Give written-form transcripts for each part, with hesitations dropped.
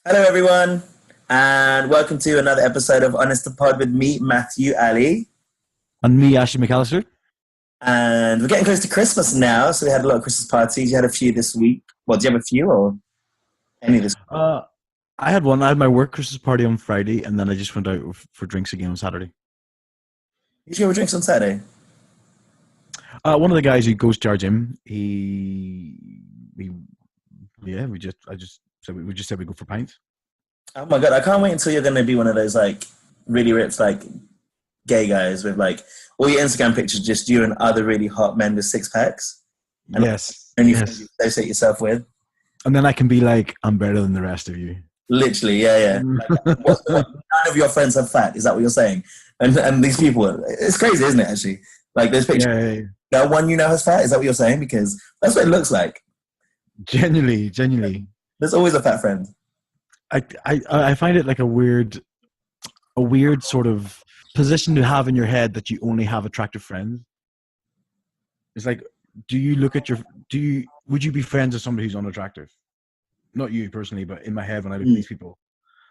Hello, everyone, and welcome to another episode of Honest to Pod with me, Matthew Ali. And me, Ashley McAllister. And we're getting close to Christmas now, so we had a lot of Christmas parties. You had a few this week. Well, do you have a few or any this week? I had one. I had my work Christmas party on Friday, and then I just went out for drinks again on Saturday. You should go for drinks on Saturday. One of the guys who goes to our gym, we just said we go for pints. Oh my God, I can't wait until you're going to be one of those like really ripped like gay guys with like all your Instagram pictures, just you and other really hot men with six packs. And Yes. And you Yes. associate yourself with. And then I can be like, I'm better than the rest of you. Literally, yeah. Like, none of your friends have fat. Is that what you're saying? And these people, it's crazy, isn't it? Actually, like those pictures. Yeah. No one you know has fat. Is that what you're saying? Because that's what it looks like. Genuinely. There's always a fat friend. I find it like a weird sort of position to have in your head that you only have attractive friends. It's like, would you be friends with somebody who's unattractive? Not you personally, but in my head when I look at these people,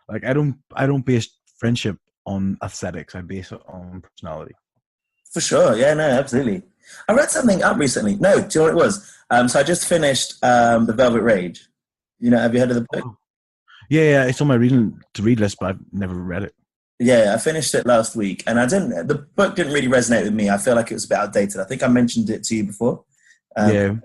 like I don't base friendship on aesthetics. I base it on personality. For sure. Yeah, no, absolutely. I read something up recently. No, do you know what it was? So I just finished The Velvet Rage. Have you heard of the book? Yeah, it's on my to read list, but I've never read it. Yeah, I finished it last week, and the book didn't really resonate with me. I feel like it was a bit outdated. I think I mentioned it to you before. But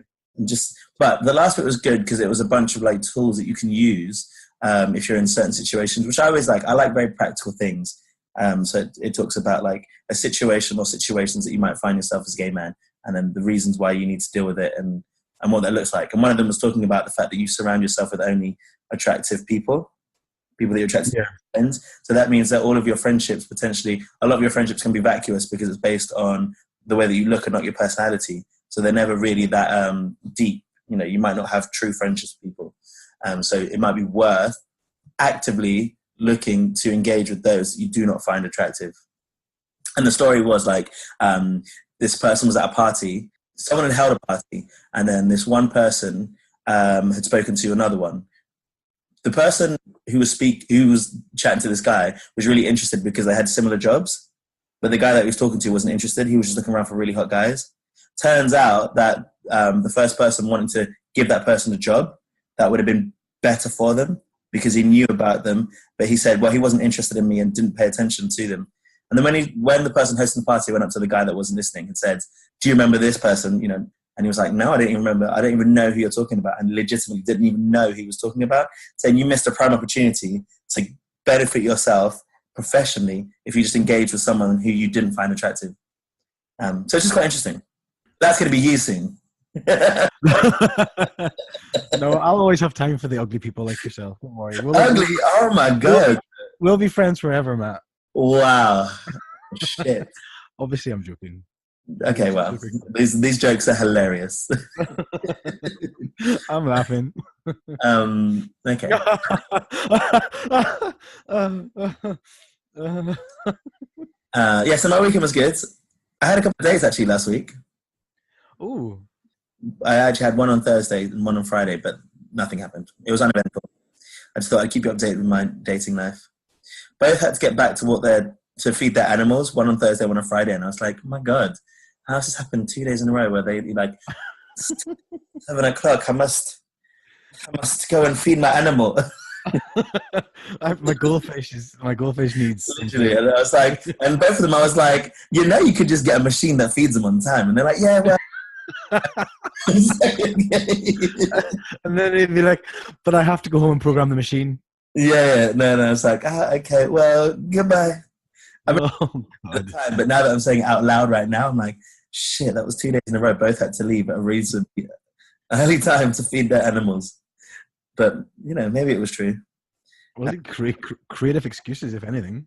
the last bit was good because it was a bunch of like tools that you can use if you're in certain situations, which I always like. I like very practical things. So it talks about like a situation or situations that you might find yourself as a gay man, and then the reasons why you need to deal with it and what that looks like. And one of them was talking about the fact that you surround yourself with only attractive people that you're attracted to. Friends. So that means that all of your friendships, potentially, a lot of your friendships can be vacuous because it's based on the way that you look and not your personality. So they're never really that deep. You might not have true friendships with people. So it might be worth actively looking to engage with those you do not find attractive. And the story was like this person was at a party. Someone had held a party, and then this one person had spoken to another one. The person who was chatting to this guy was really interested because they had similar jobs, but the guy that he was talking to wasn't interested. He was just looking around for really hot guys. Turns out that the first person wanted to give that person a job that would have been better for them because he knew about them, but he said, well, he wasn't interested in me and didn't pay attention to them. And then when the person hosting the party went up to the guy that wasn't listening and said, do you remember this person? And he was like, no, I don't even remember. I don't even know who you're talking about. And legitimately didn't even know who he was talking about. Saying you missed a prime opportunity to benefit yourself professionally if you just engage with someone who you didn't find attractive. So it's just quite interesting. That's going to be you soon. No, I'll always have time for the ugly people like yourself. Don't worry. Ugly? Oh my God. We'll be friends forever, Matt. Wow. Shit. Obviously, I'm joking. Okay, well, these jokes are hilarious. I'm laughing. Okay. So my weekend was good. I had a couple of days actually last week. Ooh. I actually had one on Thursday and one on Friday, but nothing happened. It was uneventful. I just thought I'd keep you updated with my dating life. Both had to get back to feed their animals, one on Thursday, one on Friday, and I was like, oh my God, how has this happened 2 days in a row where they like 7 o'clock, I must go and feed my animal. my goldfish needs literally, and I was like, and both of them I was like, you could just get a machine that feeds them on time, and they're like, yeah, well. And then they'd be like, but I have to go home and program the machine. No, it's like, okay, well, goodbye. At the time, but now that I'm saying it out loud right now, I'm like, shit, that was 2 days in a row. Both had to leave at a reasonably early time to feed their animals. But, maybe it was true. Well, creative excuses, if anything.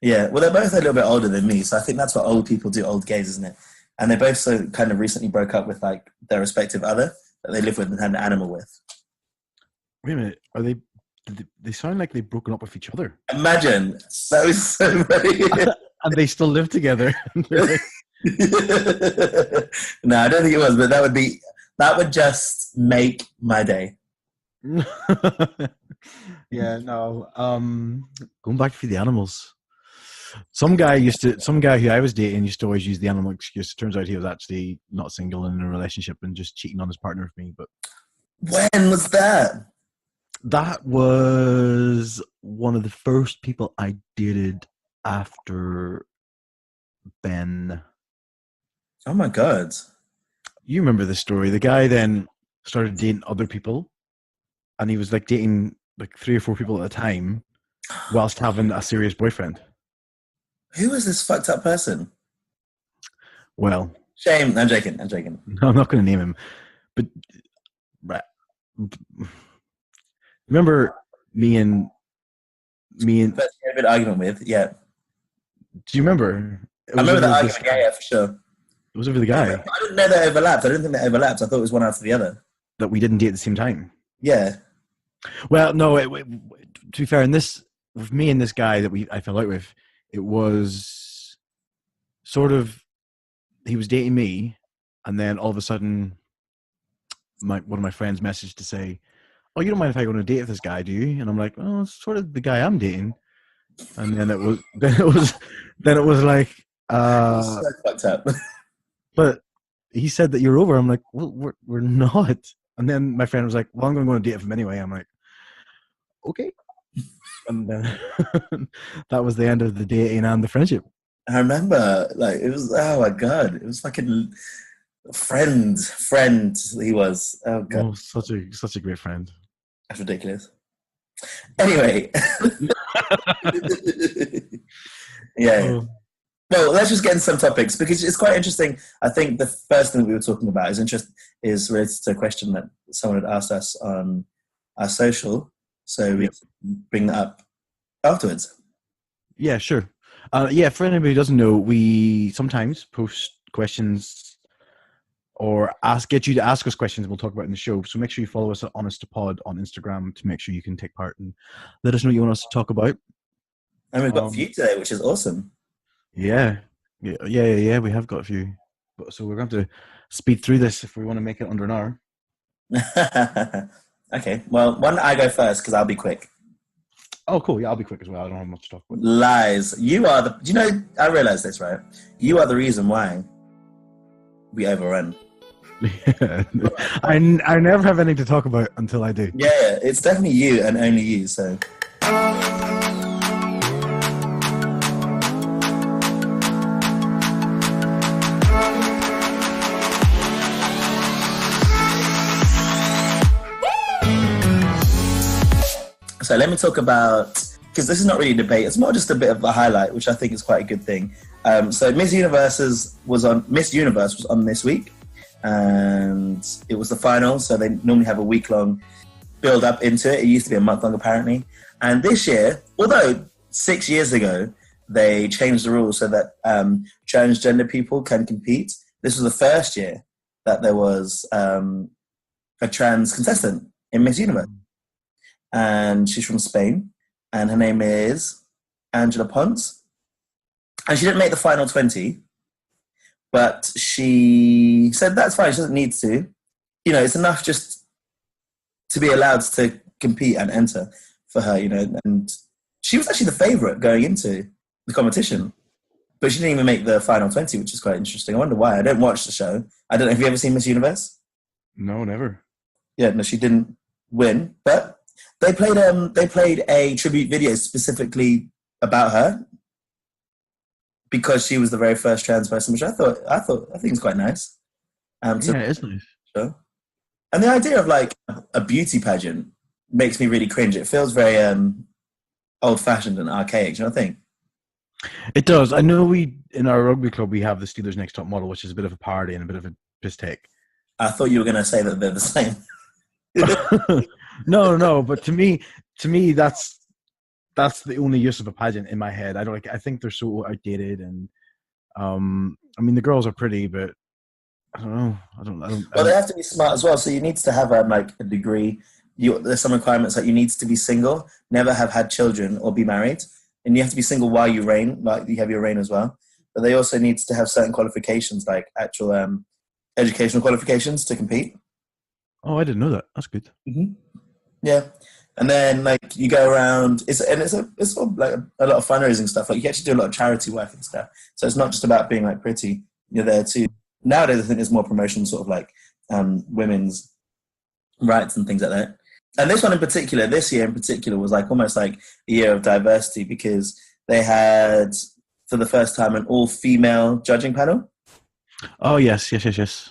Yeah, well, they're both a little bit older than me, so I think that's what old people do, old gays, isn't it? And they both so kind of recently broke up with, like, their respective other that they live with and had an animal with. Wait a minute, they sound like they've broken up with each other. Imagine. That was so funny. And they still live together. No, I don't think it was, but that would just make my day. Yeah, no. Going back to the animals. Some guy who I was dating used to always use the animal excuse. Turns out he was actually not single and in a relationship and just cheating on his partner with me. But When was that? that was one of the first people I dated after Ben. Oh my God. You remember the story? The guy then started dating other people, and he was like dating like 3 or 4 people at a time, whilst having a serious boyfriend. Who is this fucked up person? Well, Shame. I'm joking. I'm joking. no, I'm not going to name him, but right. Remember me and First you had a bit of argument with, yeah. do you remember? I remember the argument, yeah, for sure. It was over the guy I didn't know they overlapped. I didn't think they overlapped. I thought it was one after the other. that we didn't date at the same time. Yeah. Well, no, to be fair, in this, with me and this guy that I fell out with, it was sort of, he was dating me, and then all of a sudden, one of my friends messaged to say, "Oh, you don't mind if I go on a date with this guy, do you?" And I'm like, "Oh, it's sort of the guy I'm dating." And then it was like, So fucked up. but he said that you're over. I'm like, well, we're not. And then my friend was like, well, I'm going to go on a date with him anyway. I'm like, okay. And then that was the end of the dating and the friendship. I remember, like, it was, oh my God, it was fucking friend he was. Oh God. Oh, such a great friend. That's ridiculous. Anyway. Yeah. Oh. Well, let's just get into some topics because it's quite interesting. I think the first thing that we were talking about is related to a question that someone had asked us on our social. So we can bring that up afterwards. Yeah, sure. Yeah, for anybody who doesn't know, we sometimes post questions or get you to ask us questions we'll talk about in the show. So make sure you follow us at Honest to Pod on Instagram to make sure you can take part and let us know what you want us to talk about. And we've got a few today, which is awesome. Yeah. We have got a few. So we're going to speed through this if we want to make it under an hour. Okay. Well, why don't I go first because I'll be quick. Oh, cool. Yeah, I'll be quick as well. I don't have much to talk about. Lies. You are the... Do you know... I realize this, right? You are the reason why we overrun. Yeah. I never have anything to talk about until I do. Yeah, it's definitely you and only you, so... So let me talk about, because this is not really a debate, it's more just a bit of a highlight, which I think is quite a good thing. So Miss Universe was on this week, and it was the final, so they normally have a week-long build up into it. It used to be a month long apparently. And this year, although 6 years ago, they changed the rules so that transgender people can compete, this was the first year that there was a trans contestant in Miss Universe. And she's from Spain, and her name is Angela Ponce. And she didn't make the final 20, but she said that's fine, she doesn't need to. You know, it's enough just to be allowed to compete and enter for her, you know. And she was actually the favourite going into the competition, but she didn't even make the final 20, which is quite interesting. I wonder why. I don't watch the show. I don't know, have you ever seen Miss Universe? No, never. Yeah, no, she didn't win, but they played a tribute video specifically about her because she was the very first trans person, which I think is quite nice. Yeah, it is nice. Show. And the idea of like a beauty pageant makes me really cringe. It feels very old-fashioned and archaic. Do you know what I think? It does. I know in our rugby club we have the Steelers Next Top Model, which is a bit of a parody and a bit of a piss take. I thought you were going to say that they're the same. No, but to me, that's the only use of a pageant in my head. I think they're so outdated, and I mean the girls are pretty, but I don't know. Well, they have to be smart as well. So you need to have like a degree. There's some requirements like you need to be single, never have had children, or be married, and you have to be single while you reign, like you have your reign as well. But they also need to have certain qualifications, like actual educational qualifications to compete. Oh, I didn't know that. That's good. Mm-hmm. Yeah. And then like you go around, it's sort of like a lot of fundraising stuff. Like you actually do a lot of charity work and stuff. So it's not just about being like pretty. You're there too. Nowadays, I think there's more promotion, sort of like women's rights and things like that. And this one in particular, this year in particular, was like almost like a year of diversity because they had for the first time an all-female judging panel. Oh yes, yes, yes, yes.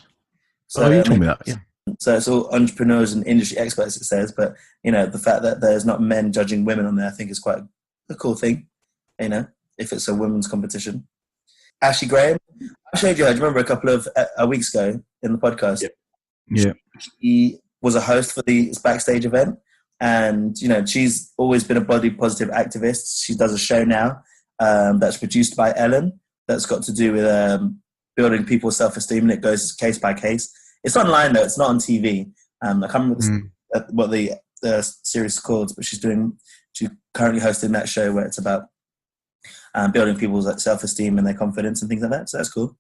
So, oh, you told me that. Yeah. So it's all entrepreneurs and industry experts, it says. But, you know, the fact that there's not men judging women on there, I think is quite a cool thing, you know, if it's a women's competition. Ashley Graham, I showed you her, do you remember a couple of weeks ago in the podcast? Yeah. She was a host for the backstage event. And, you know, she's always been a body positive activist. She does a show now that's produced by Ellen that's got to do with building people's self-esteem, and it goes case by case. It's online though; it's not on TV. I can't remember what the series is called, but she's currently hosting that show where it's about building people's self-esteem and their confidence and things like that. So that's cool.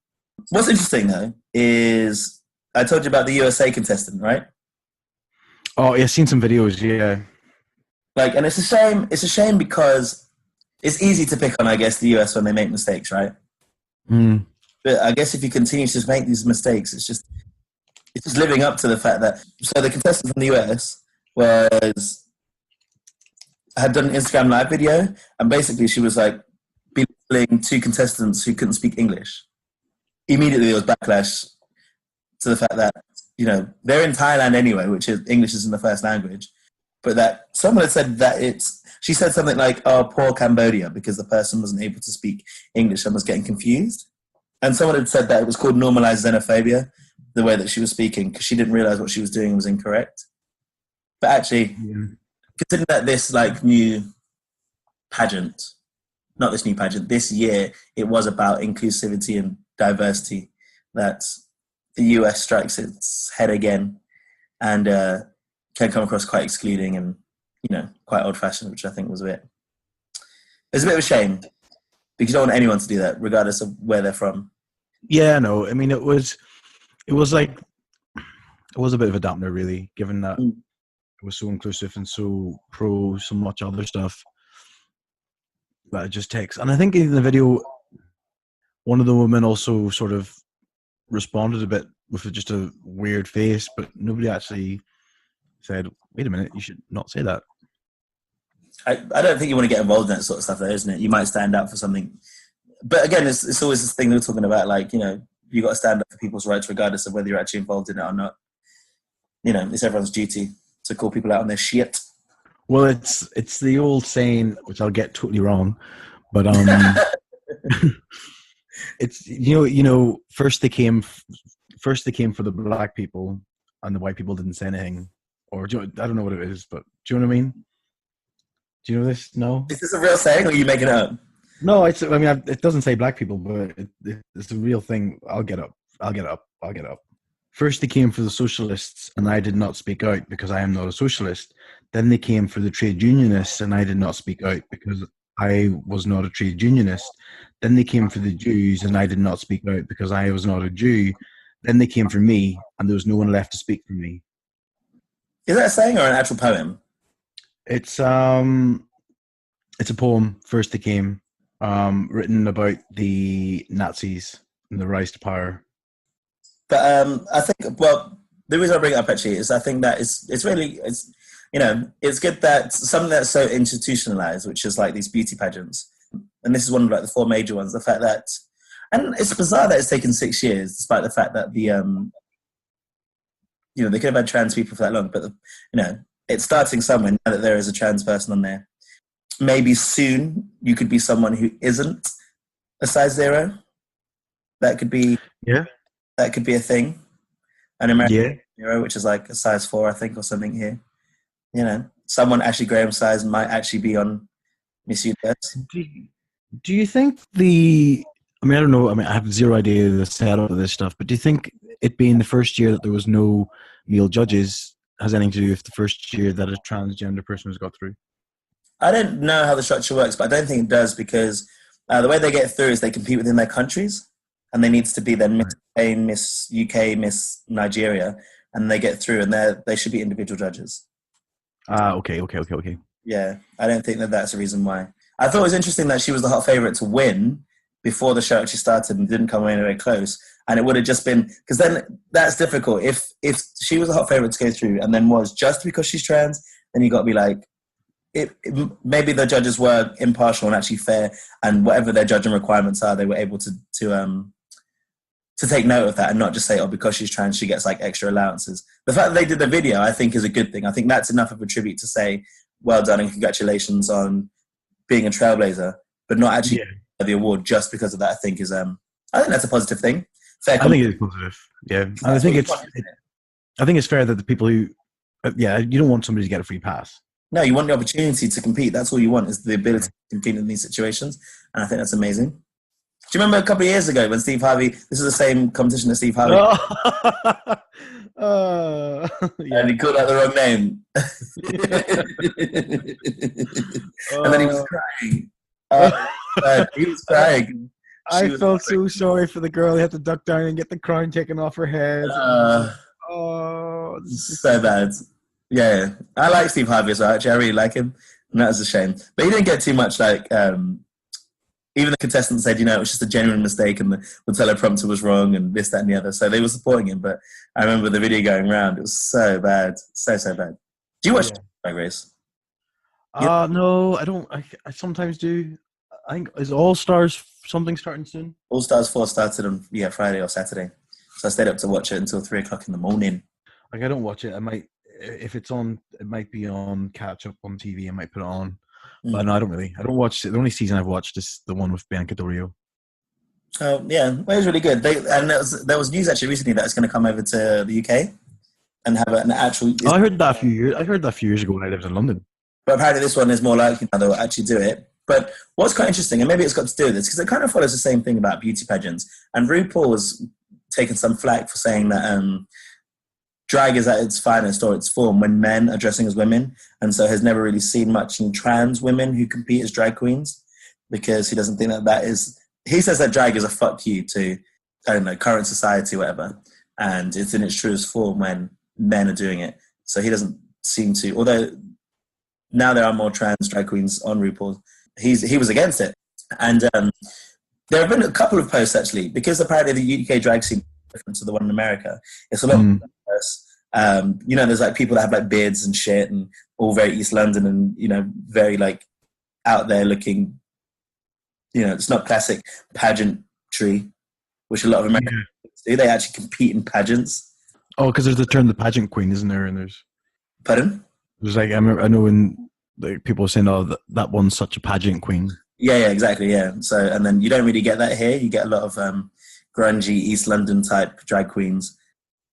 What's interesting though is I told you about the USA contestant, right? Oh, yeah, I've seen some videos. Yeah, like, and it's a shame. It's a shame because it's easy to pick on, I guess, the US when they make mistakes, right? But I guess if you continue to just make these mistakes, it's just living up to the fact that. So the contestant from the US had done an Instagram live video, and basically she was like belittling two contestants who couldn't speak English. Immediately there was backlash to the fact that, you know, they're in Thailand anyway, which is English isn't the first language, but that someone had said that she said something like, "Oh, poor Cambodia," because the person wasn't able to speak English and was getting confused. And someone had said that it was called normalized xenophobia, the way that she was speaking, because she didn't realize what she was doing was incorrect. But actually, considering that this like new pageant, not this new pageant, this year, it was about inclusivity and diversity, that the US strikes its head again and can come across quite excluding and, you know, quite old-fashioned, which I think was it's a bit of a shame. Because you don't want anyone to do that, regardless of where they're from. Yeah, no. I mean, it was a bit of a dampener, really, given that it was so inclusive and so pro so much other stuff that it just takes. And I think in the video, one of the women also sort of responded a bit with just a weird face, but nobody actually said, "Wait a minute, you should not say that." I don't think you want to get involved in that sort of stuff, though, isn't it? You might stand up for something. But again, it's always this thing we're talking about, like, you know, you got to stand up for people's rights regardless of whether you're actually involved in it or not. You know, it's everyone's duty to call people out on their shit. Well, it's the old saying, which I'll get totally wrong, but it's you know, first they came for the black people, and the white people didn't say anything, or I don't know what it is, but do you know what I mean? Do you know this? No. Is this a real saying, or are you making it up? No, it doesn't say black people, but it's a real thing. I'll get up. First they came for the socialists, and I did not speak out because I am not a socialist. Then they came for the trade unionists, and I did not speak out because I was not a trade unionist. Then they came for the Jews, and I did not speak out because I was not a Jew. Then they came for me, and there was no one left to speak for me. Is that a saying or an actual poem? It's a poem. First they came, written about the Nazis and the rise to power. But I think, well, the reason I bring it up actually is I think that it's really, you know, it's good that something that's so institutionalized, which is like these beauty pageants, and this is one of like the four major ones, the fact that, and it's bizarre that it's taken 6 years, despite the fact that the, you know, they could have had trans people for that long, but, you know, it's starting somewhere now that there is a trans person on there. Maybe soon you could be someone who isn't a size 0. That could be, that could be a thing. An American Zero, which is like a size 4, I think, or something here. You know, someone Ashley Graham size might actually be on Miss Universe. Do you think I don't know. I mean, I have zero idea the setup of this stuff, but do you think it being the first year that there was no male judges has anything to do with the first year that a transgender person has got through? I don't know how the structure works, but I don't think it does because the way they get through is they compete within their countries, and there needs to be then Miss Spain, Miss UK, Miss Nigeria, and they get through, and they should be individual judges. Okay. Yeah, I don't think that that's the reason why. I thought it was interesting that she was the hot favorite to win before the show actually started and didn't come anywhere close. And it would have just been because then that's difficult. If she was the hot favorite to go through and then was just because she's trans, then you got to be like, maybe the judges were impartial and actually fair, and whatever their judging requirements are, they were able to take note of that and not just say, oh, because she's trans, she gets like extra allowances. The fact that they did the video, I think, is a good thing. I think that's enough of a tribute to say, well done and congratulations on being a trailblazer, but not actually the award just because of that. I think that's a positive thing. I think it is positive. Yeah, and I think it's fair that the people who, you don't want somebody to get a free pass. No, you want the opportunity to compete. That's all you want, is the ability to compete in these situations, and I think that's amazing. Do you remember a couple of years ago when Steve Harvey? This is the same competition that Steve Harvey. And he called out the wrong name. And then he was crying. He was crying. I felt so sorry for the girl. He had to duck down and get the crown taken off her head. So bad. Yeah, I like Steve Harvey as well. Actually, I really like him, and that was a shame. But he didn't get too much like. Even the contestants said, it was just a genuine mistake and the teleprompter was wrong and this, that, and the other. So they were supporting him. But I remember the video going around. It was so bad. So bad. Do you watch Drag Race? No, I don't. I sometimes do. I think, is All Stars something starting soon? All Stars 4 started on Friday or Saturday. So I stayed up to watch it until 3 o'clock in the morning. Like, I don't watch it. I might, if it's on, it might be on catch up on TV. I might put it on. But no, I don't really. I don't watch it. The only season I've watched is the one with Bianca Del Rio. Oh, yeah. Well, it was really good. There was news actually recently that it's going to come over to the UK and have an actual... I heard that a few years ago when I lived in London. But apparently this one is more likely now they'll actually do it. But what's quite interesting, and maybe it's got to do with this, because it kind of follows the same thing about beauty pageants. And RuPaul was taking some flack for saying that drag is at its finest or its form when men are dressing as women, and so has never really seen much in trans women who compete as drag queens, because he doesn't think that is... He says that drag is a fuck you to, I don't know, current society, whatever, and it's in its truest form when men are doing it. So he doesn't seem to... Although now there are more trans drag queens on RuPaul, he was against it. And there have been a couple of posts, actually, because apparently the UK drag scene is different to the one in America. It's a lot more diverse. There's like people that have like beards and shit and all very East London and, very like out there looking, it's not classic pageantry, which a lot of Americans do. They actually compete in pageants. Oh, because there's the term the pageant queen, isn't there? And there's... Pardon? There's like, I know when like, people are saying, oh, that one's such a pageant queen. Yeah, exactly, yeah. So, and then you don't really get that here. You get a lot of grungy East London type drag queens.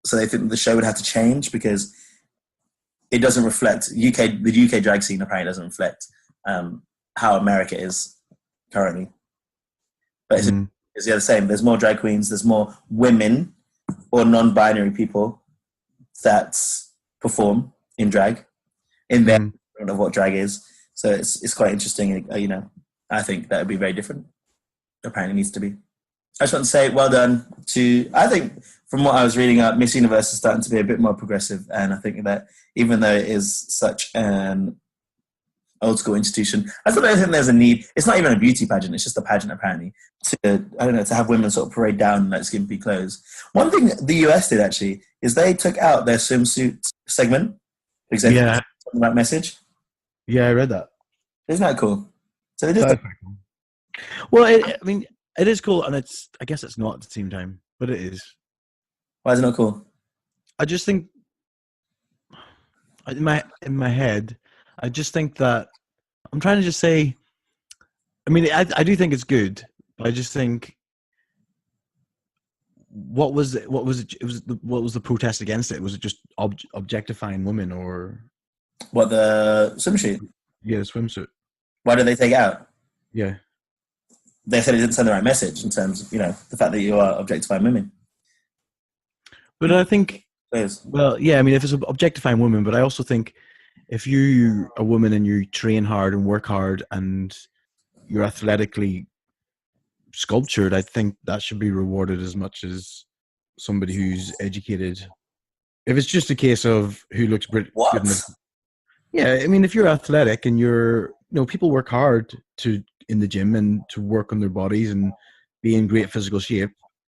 So they think the show would have to change because it doesn't reflect the UK drag scene apparently doesn't reflect how America is currently. But it's the same. There's more drag queens. There's more women or non-binary people that perform in drag in their version of what drag is. So it's quite interesting. I think that would be very different. Apparently needs to be. I just want to say well done to, I think from what I was reading up, Miss Universe is starting to be a bit more progressive. And I think that even though it is such an old school institution, I still don't think there's a need. It's not even a beauty pageant. It's just a pageant apparently to have women sort of parade down in like skimpy clothes. One thing the US did actually is they took out their swimsuit segment because they talking about message. Yeah, I read that. Isn't that cool? So they just... Well, it is cool, and I guess it's not at the same time, but it is. Why is it not cool? I just think in my head, I just think that I'm trying to just say. I mean, I do think it's good, but I just think what was the protest against it? Was it just objectifying women, or what, the swimsuit? Yeah, the swimsuit. Why did they take it out? Yeah. They said it didn't send the right message in terms of, the fact that you are objectifying women. But I think, well, yeah, I mean, if it's objectifying women, but I also think if you're a woman and you train hard and work hard and you're athletically sculptured, I think that should be rewarded as much as somebody who's educated. If it's just a case of who looks good enough. Yeah, I mean, if you're athletic and people work hard in the gym and to work on their bodies and be in great physical shape.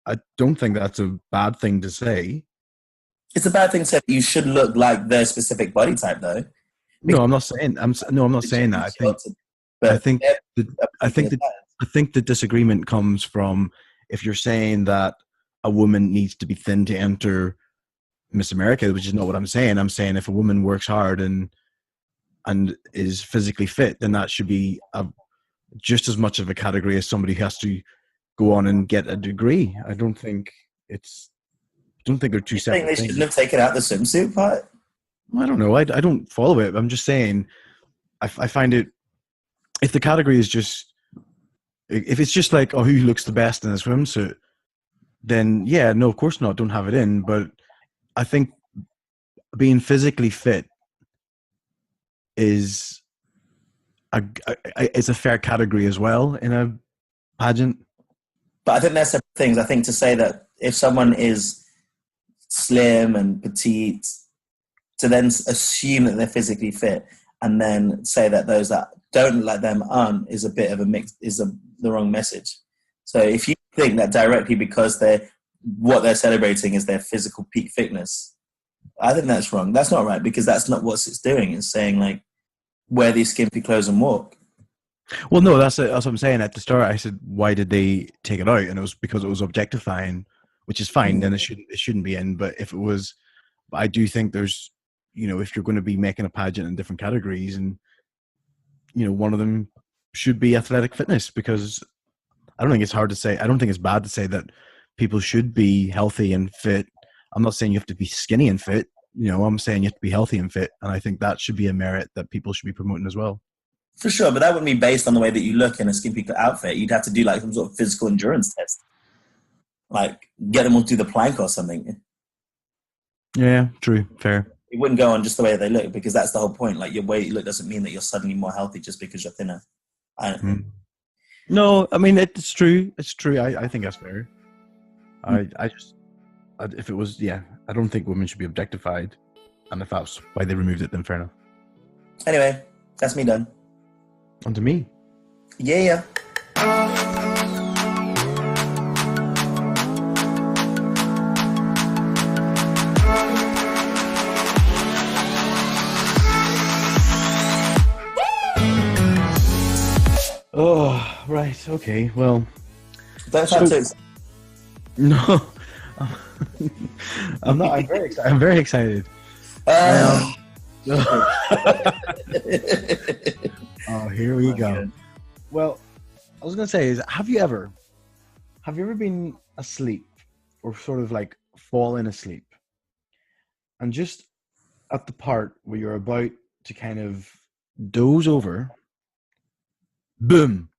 I don't think that's a bad thing to say. It's a bad thing to say that you should look like their specific body type, though. No, I'm not saying. I'm not saying that. I think. I think the disagreement comes from if you're saying that a woman needs to be thin to enter Miss America, which is not what I'm saying. I'm saying if a woman works hard and is physically fit, then that should be just as much of a category as somebody who has to go on and get a degree. I don't think they're two separate things. They shouldn't have taken out the swimsuit part? I don't know. I don't follow it. I'm just saying I find it, if the category is just, if it's just like, oh, who looks the best in a swimsuit, then yeah, no, of course not. Don't have it in. But I think being physically fit is a fair category as well in a pageant. But I think they're separate things. I think to say that if someone is slim and petite, to then assume that they're physically fit and then say that those that don't like them aren't is a bit of a mix, the wrong message. So if you think that directly because what they're celebrating is their physical peak fitness, I think that's wrong. That's not right, because that's not what it's doing. It's saying like, wear these skimpy clothes and walk. Well, no, that's what I'm saying. At the start, I said, why did they take it out? And it was because it was objectifying, which is fine. Then it shouldn't be in. But if it was, I do think there's, if you're going to be making a pageant in different categories, and one of them should be athletic fitness, because I don't think it's hard to say. I don't think it's bad to say that people should be healthy and fit. I'm not saying you have to be skinny and fit. I'm saying you have to be healthy and fit, and I think that should be a merit that people should be promoting as well. For sure, but that wouldn't be based on the way that you look in a skimpy outfit. You'd have to do like some sort of physical endurance test, like get them all to do the plank or something. Yeah, true, fair. It wouldn't go on just the way they look, because that's the whole point. Like, your way you look doesn't mean that you're suddenly more healthy just because you're thinner. No, I mean, it's true. It's true. I think that's fair. If it was, I don't think women should be objectified. And if that's why they removed it, then fair enough. Anyway, that's me done. On to me. Yeah. Oh, right. Okay. Well, don't sound too. No, I'm not. I'm very excited. Oh, here we go. Good. Well, I was gonna say have you ever been asleep, or sort of like fallen asleep, and just at the part where you're about to kind of doze over, boom,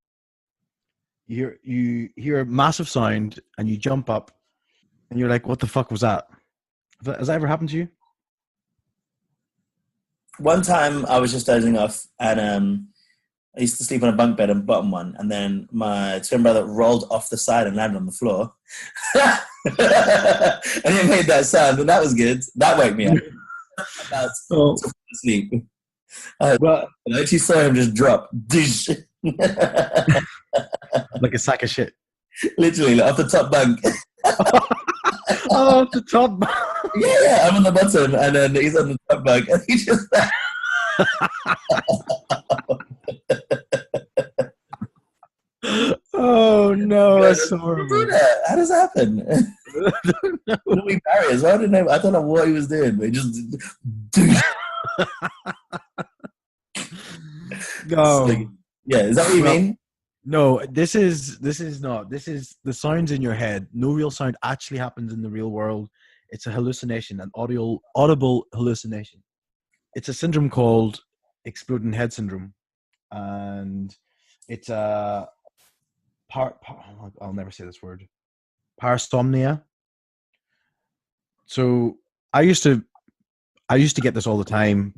you hear a massive sound and you jump up and you're like, what the fuck was that? Has that ever happened to you? One time I was just dozing off, and I used to sleep on a bunk bed on bottom one, and then my twin brother rolled off the side and landed on the floor. And it made that sound, and that was good. That woke me up. To sleep. But I actually saw him just drop. Like a sack of shit. Literally, like off the top bunk. Oh, off the top bunk. Yeah, I'm on the bottom, and then he's on the top bunk, and he just... Oh no, that's so horrible. How does that happen? No. Barriers. I don't know what he was doing, but he just... No. Yeah, is that what you mean? No, this is not. This is the sounds in your head. No real sound actually happens in the real world. It's a hallucination, an audible hallucination. It's a syndrome called exploding head syndrome, and it's a I'll never say this word. Parasomnia. So I used to get this all the time.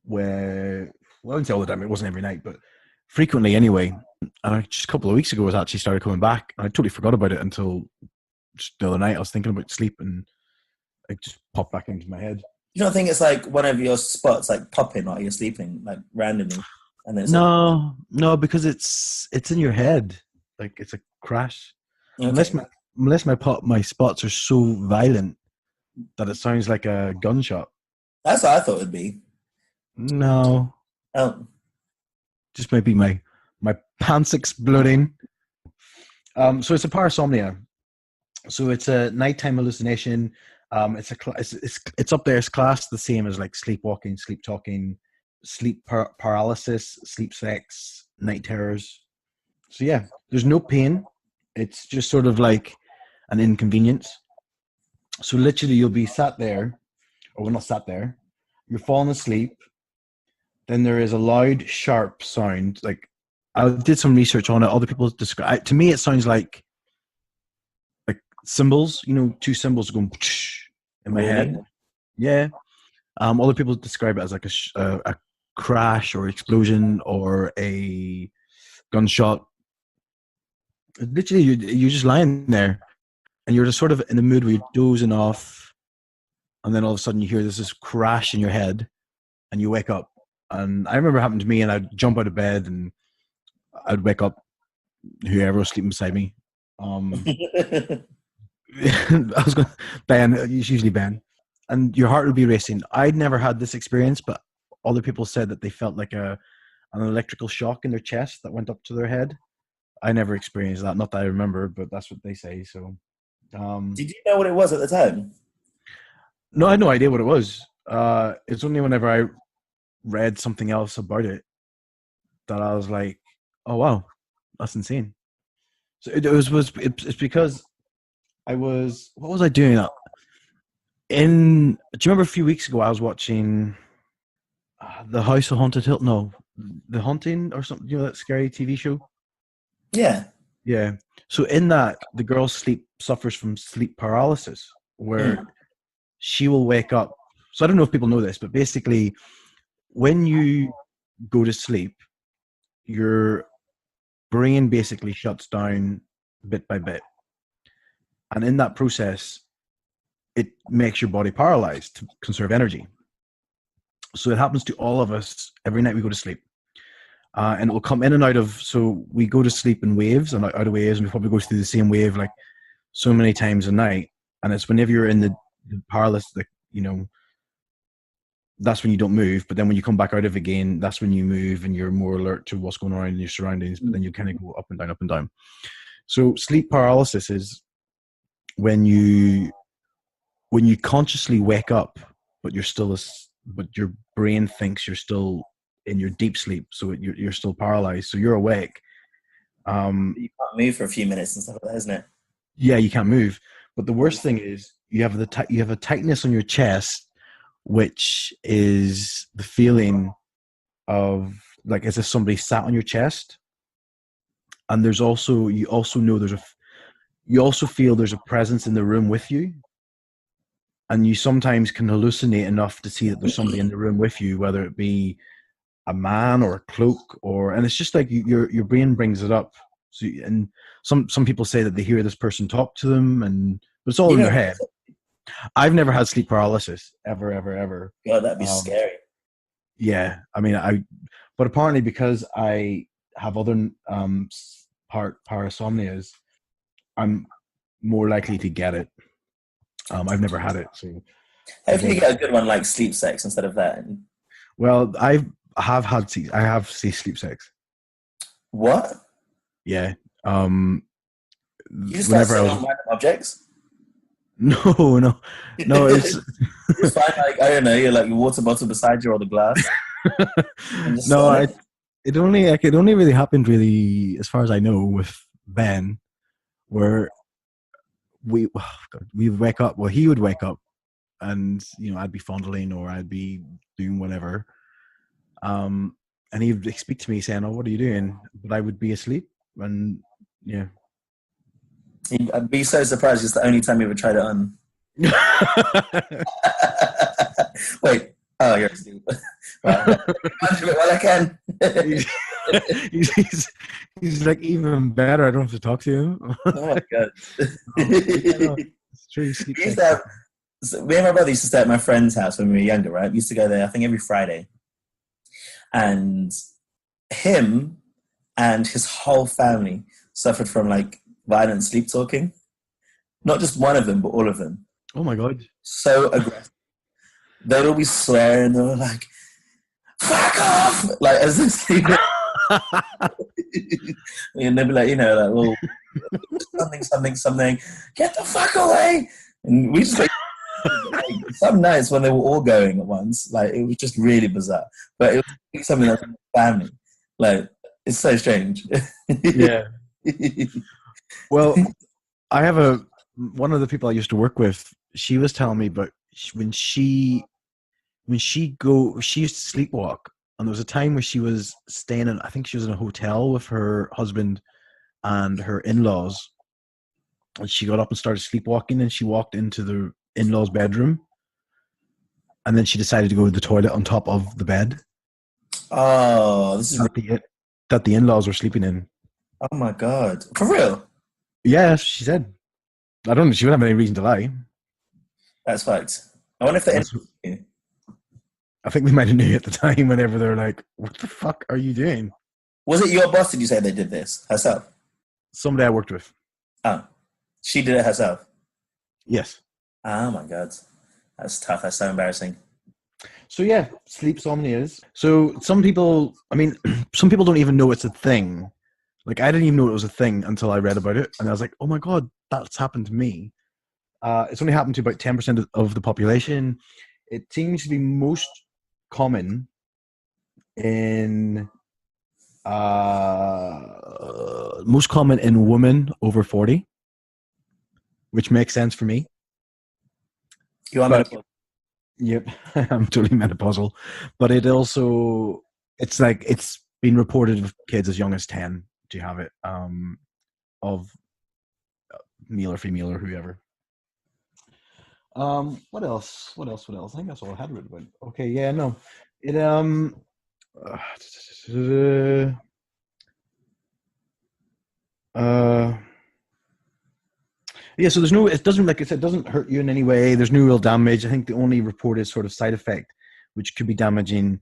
Where, well, I wouldn't say all the time. It wasn't every night, but frequently anyway. And just a couple of weeks ago, it actually started coming back. And I totally forgot about it until just the other night. I was thinking about sleep, and it just popped back into my head. You don't think it's like one of your spots like popping while you're sleeping, like randomly, and then it's like, No, because it's in your head. Like it's a crash. Unless okay, my spots are so violent that it sounds like a gunshot. that's what I thought it'd be. No, Oh, just maybe my pants exploding. So it's a parasomnia. So it's a nighttime hallucination. It's up there. It's classed the same as like sleepwalking, sleep talking, paralysis, sleep sex, night terrors. So yeah, there's no pain. It's just sort of like an inconvenience. So literally, you'll be sat there, or well, not sat there. You're falling asleep. Then there is a loud, sharp sound. Like I did some research on it. Other people describe. To me, it sounds like cymbals. You know, two cymbals going in my really? head. Yeah. Other people describe it as like a crash or explosion or a gunshot. Literally, you're just lying there, and you're just sort of in the mood where you're dozing off, and then all of a sudden you hear this crash in your head, and you wake up. And I remember it happened to me, and I'd jump out of bed, and I'd wake up whoever was sleeping beside me. I was going, Ben. It's usually Ben, and your heart would be racing. I'd never had this experience, but other people said that they felt like an electrical shock in their chest that went up to their head. I never experienced that. Not that I remember, but that's what they say. So, Did you know what it was at the time? no, I had no idea what it was. It's only whenever I read something else about it that I was like, "Oh wow, that's insane." So it's because I was, what was I doing? Do you remember a few weeks ago I was watching The House of Haunted Hill? No, The Haunting or something. You know that scary TV show? Yeah. Yeah. So in that, the girl suffers from sleep paralysis, where she will wake up. So I don't know if people know this, but basically, when you go to sleep, your brain basically shuts down bit by bit, and in that process, it makes your body paralyzed to conserve energy. So it happens to all of us every night we go to sleep. And it will come in and out of, so we go to sleep in waves and out of waves, and we probably go through the same wave like so many times a night. And it's whenever you're in the paralysis, like, you know, that's when you don't move. But then when you come back out of it again, that's when you move and you're more alert to what's going on in your surroundings. But then you kind of go up and down, up and down. So sleep paralysis is when you consciously wake up, but but your brain thinks you're still in your deep sleep, so you're still paralyzed. So you're awake. You can't move for a few minutes and stuff like that, isn't it? Yeah, you can't move. But the worst thing is you have a tightness on your chest, which is the feeling of like as if somebody sat on your chest. And you also feel there's a presence in the room with you. And you sometimes can hallucinate enough to see that there's somebody in the room with you, whether it be a man or a cloak, and it's just like your brain brings it up. So, and some people say that they hear this person talk to them, but it's all in their head. I've never had sleep paralysis ever. God, that'd be scary. Yeah, I mean, but apparently because I have other parasomnias, I'm more likely to get it. I've never had it, so hopefully you get a good one like sleep sex instead of that. Well, I have sleep sex. What? Yeah. You just start sitting on random objects? No. It's just find like, I don't know, you're like your water bottle beside you or the glass. No, it only really happened really, as far as I know, with Ben, where we wake up. Well, he would wake up, and you know, I'd be fondling or I'd be doing whatever. And he would speak to me saying, "Oh, what are you doing?" But I would be asleep, and yeah. I'd be so surprised. It's the only time you ever tried it on. Wait. Oh, you're asleep. Right. Well, I can. he's like even better. I don't have to talk to him. Oh my god. It's true. So me and my brother used to stay at my friend's house when we were younger, right? We used to go there, I think, every Friday. And him and his whole family suffered from like violent sleep talking. Not just one of them, but all of them. Oh my god. So aggressive. They'd all be swearing. They were like, "Fuck off!" Like as they're sleeping. And they'd be like, like, well, something. Get the fuck away! And we just like some nights when they were all going at once, like it was just really bizarre. But it was something that's in the family. Like it's so strange. Yeah. Well, I have one of the people I used to work with. She was telling me about when she used to sleepwalk, and there was a time where she was staying in, I think she was in a hotel with her husband and her in-laws, and she got up and started sleepwalking, and she walked into the in-laws' bedroom, and then she decided to go to the toilet on top of the bed. Oh, this is that the in-laws were sleeping in. Oh my god, for real? Yeah, she said. I don't know. She wouldn't have any reason to lie. That's fucked. I wonder if they. I think they might have knew at the time. Whenever they're like, "What the fuck are you doing?" Was it your boss? Did you say they did this herself? Somebody I worked with. Oh, she did it herself. Yes. Oh my god, that's tough. That's so embarrassing. So yeah, sleep somnia is. So some people don't even know it's a thing. Like I didn't even know it was a thing until I read about it, and I was like, "Oh my god, that's happened to me." It's only happened to about 10% of the population. It seems to be most common in women over 40, which makes sense for me. You are menopausal. Yep, I'm totally menopausal. But it's like it's been reported of kids as young as 10 to have it, of male or female or whoever. What else? I think that's all I had written about. Okay, yeah, no. It yeah, so it doesn't, like I said, it doesn't hurt you in any way. There's no real damage. I think the only reported sort of side effect which could be damaging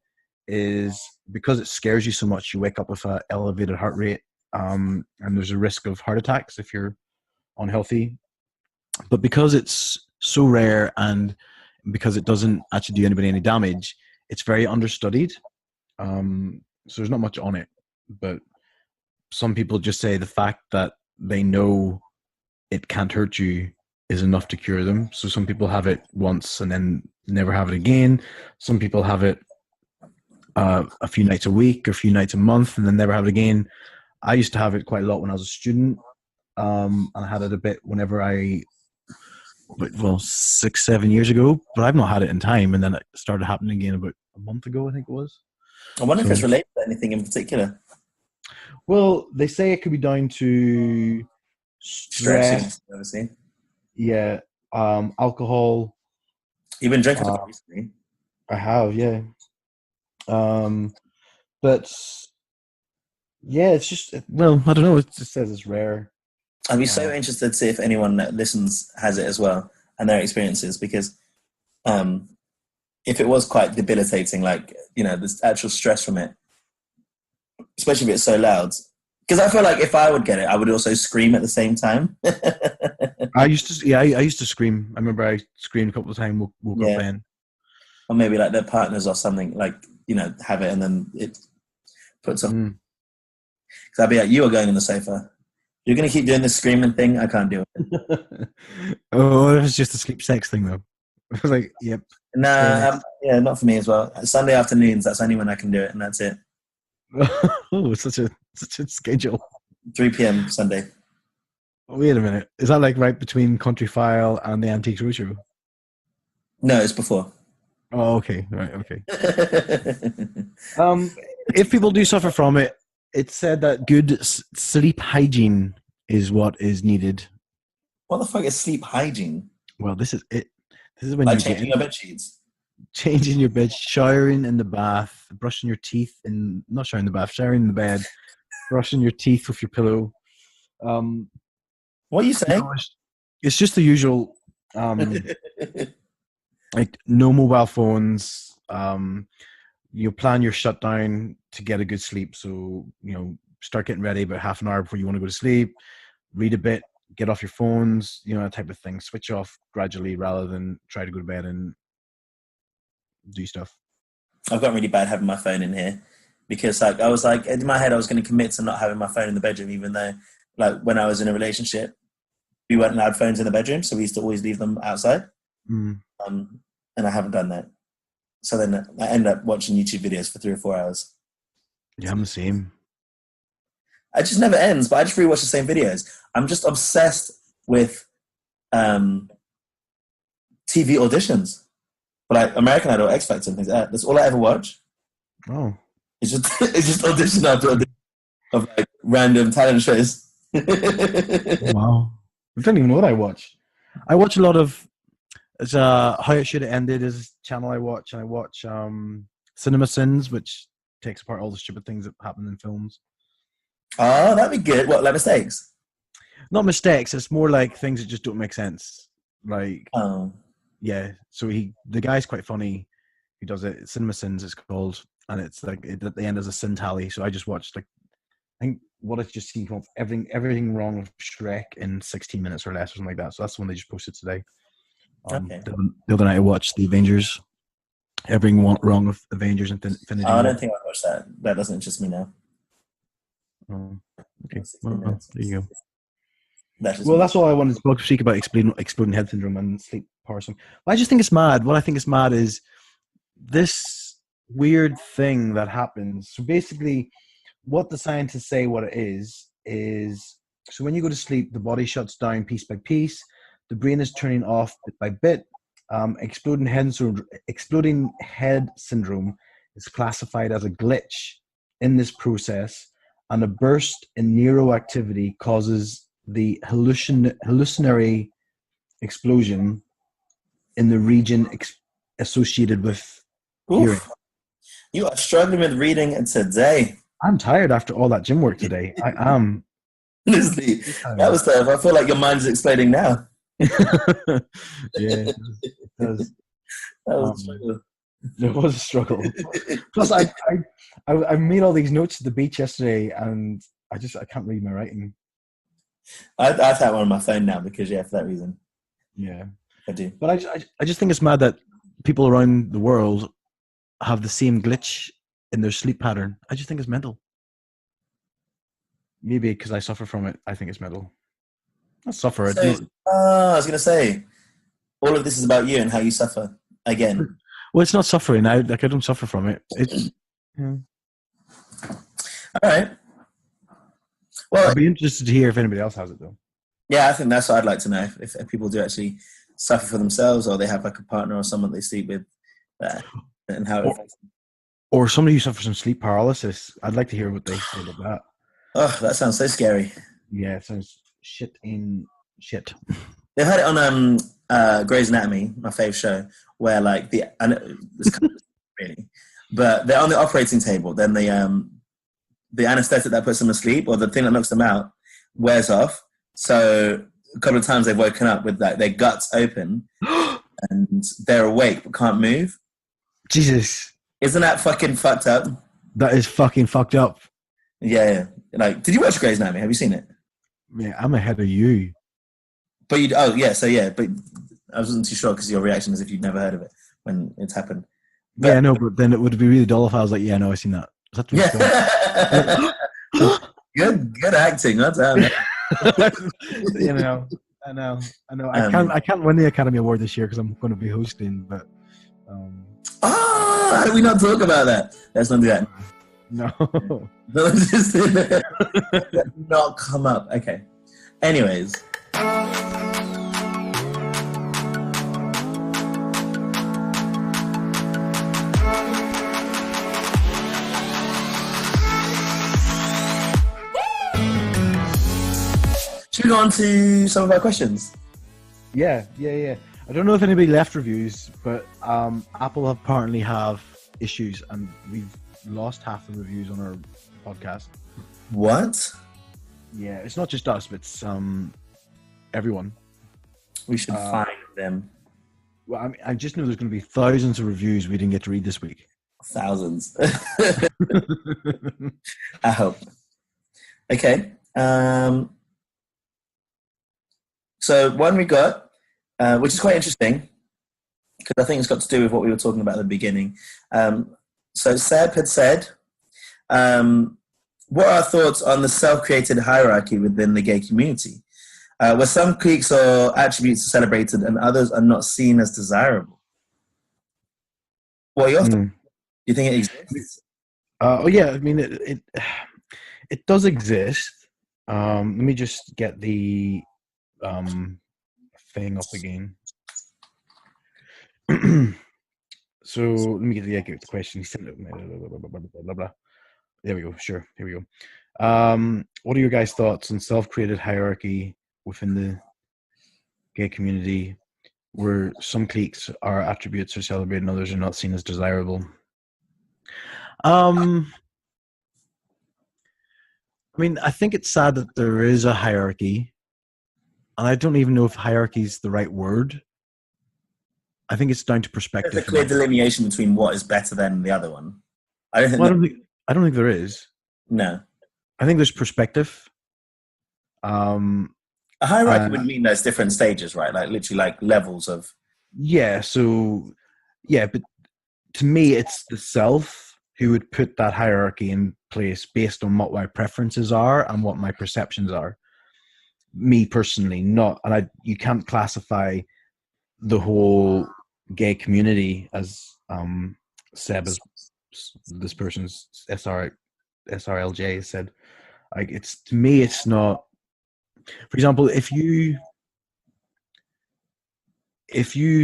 is because it scares you so much, you wake up with an elevated heart rate, and there's a risk of heart attacks if you're unhealthy. But because it's so rare and because it doesn't actually do anybody any damage, it's very understudied. So there's not much on it. But some people just say the fact that they know it can't hurt you is enough to cure them. So some people have it once and then never have it again. Some people have it a few nights a week or a few nights a month and then never have it again. I used to have it quite a lot when I was a student. And I had it a bit whenever 6-7 years ago, but I've not had it in time. And then it started happening again about a month ago, I think it was. I wonder if it's related to anything in particular. Well, they say it could be down to stress. Obviously. Yeah. Alcohol. You've been drinking a lot recently. I have, yeah. But yeah, it's just, well, I don't know. It just says it's rare. I'd be so interested to see if anyone that listens has it as well and their experiences, because if it was quite debilitating, like, this actual stress from it, especially if it's so loud. Because I feel like if I would get it, I would also scream at the same time. I used to scream. I remember I screamed a couple of times, woke up then. Or maybe like their partners or something, like, have it and then it puts off. Because I'd be like, you are going on the sofa. You're going to keep doing this screaming thing? I can't do it. Oh, it was just a sleep sex thing, though. I was like, yep. Nah, not for me as well. Sunday afternoons, that's only when I can do it, and that's it. Oh, such a schedule. 3 p.m. Sunday. Wait a minute. Is that like right between Country File and the Antiques Roadshow? No, it's before. Oh, okay. Right, okay. If people do suffer from it, it's said that good sleep hygiene is what is needed. What the fuck is sleep hygiene? Well, this is it. This is when like you changing your bed sheets. Changing your bed, showering in the bath, brushing your teeth, not showering in the bath, showering in the bed, brushing your teeth with your pillow. What are you saying? It's just the usual. Like no mobile phones. You plan your shutdown to get a good sleep. So, start getting ready about half an hour before you want to go to sleep, read a bit, get off your phones, that type of thing. Switch off gradually rather than try to go to bed and do stuff. I've gotten really bad having my phone in here because like I was like in my head I was going to commit to not having my phone in the bedroom, even though like when I was in a relationship we weren't allowed phones in the bedroom, so we used to always leave them outside. And I haven't done that, so then I end up watching YouTube videos for 3 or 4 hours. Yeah, I'm the same. It just never ends, but I just rewatch the same videos. I'm just obsessed with TV auditions, like American Idol, X Factor, and things like that. That's all I ever watch. Oh, it's just audition after audition of like random talent shows. Wow, I don't even know what I watch. I watch a lot of How It Should Have Ended is a channel I watch, and I watch Cinema Sins, which takes apart all the stupid things that happen in films. Oh, that'd be good. What, like mistakes? Not mistakes. It's more like things that just don't make sense. Like, yeah. So the guy's quite funny. He does it. Cinema Sins, it's called, and it's like at the end there's a sin tally. So I just watched like I think what I've just seen, everything wrong with Shrek in 16 minutes or less, or something like that. So that's the one they just posted today. Okay. The other night I watched The Avengers. Everything wrong with Avengers Infinity War. I don't think I watched that. That doesn't interest me now. Oh, okay. Well, there you go. That's all I wanted to speak about, exploding head syndrome and sleep paralysis. I just think it's mad. What I think is mad is this weird thing that happens. So basically, what the scientists say what it is so when you go to sleep, the body shuts down piece by piece. The brain is turning off bit by bit. Exploding head syndrome is classified as a glitch in this process, and a burst in neuroactivity causes the hallucinatory explosion in the region associated with hearing. You are struggling with reading today. I'm tired after all that gym work today. I am. Honestly, that was tough. I feel like your mind is exploding now. Yeah, it does. It was a struggle. Plus, I made all these notes at the beach yesterday, and I can't read my writing. I have one on my phone now because for that reason. Yeah, I do. But I just think it's mad that people around the world have the same glitch in their sleep pattern. I just think it's mental. Maybe because I suffer from it, I think it's mental. I suffer. So, I was going to say, all of this is about you and how you suffer again. Well, it's not suffering. I don't suffer from it. It's all right. Well, I'd be interested to hear if anybody else has it, though. Yeah, I think that's what I'd like to know. If people do actually suffer for themselves, or they have like a partner or someone they sleep with, and how it affects them. Or somebody who suffers from sleep paralysis. I'd like to hear what they say about that. Oh, that sounds so scary. Yeah, it sounds shit. They've had it on Grey's Anatomy, my fave show, where like it's kind of really, but they're on the operating table. Then the anesthetic that puts them asleep, or the thing that knocks them out, wears off. So a couple of times they've woken up with like their guts open and they're awake but can't move. Jesus, isn't that fucking fucked up? That is fucking fucked up. Yeah. Like, did you watch Grey's Anatomy? Have you seen it? Yeah, I'm ahead of you. But but I wasn't too sure because your reaction is if you'd never heard of it when it's happened. But, yeah, no, but then it would be really dull if I was like, yeah, no, I've seen that. Good acting. That's how. I know. I can't win the Academy Award this year because I'm going to be hosting. But how do we not talk about that? Let's not do that. No. Just not come up. Okay. Anyways. Should we go on to some of our questions? Yeah. I don't know if anybody left reviews, but Apple apparently have issues, and we've lost half the reviews on our podcast. What? Yeah, it's not just us, but it's everyone. We should find them. Well, I just know there's going to be thousands of reviews we didn't get to read this week. Thousands. I hope. Okay. So one we got, which is quite interesting, because I think it's got to do with what we were talking about at the beginning. So Seb had said, what are our thoughts on the self-created hierarchy within the gay community? Where some cliques or attributes are celebrated and others are not seen as desirable. What are your thoughts? Do you think it exists? Oh yeah, I mean it does exist. Let me just get the thing up again. So let me get the question. He sent it. Blah, blah, blah. There we go. Sure. Here we go. What are your guys' thoughts on self-created hierarchy within the gay community, where some cliques or attributes are celebrated and others are not seen as desirable? I mean, I think it's sad that there is a hierarchy, and I don't even know if hierarchy is the right word. I think it's down to perspective. There's a clear delineation between what is better than the other one. I don't think. I don't think there is. No. I think there's perspective. A hierarchy would mean there's different stages, right? Like literally like levels of. Yeah. So, yeah, but to me, it's the self who would put that hierarchy in place based on what my preferences are and what my perceptions are. Me personally, not, and you can't classify the whole gay community as Seb, as this person's SRLJ said. Like, it's, to me, it's not. For example, if you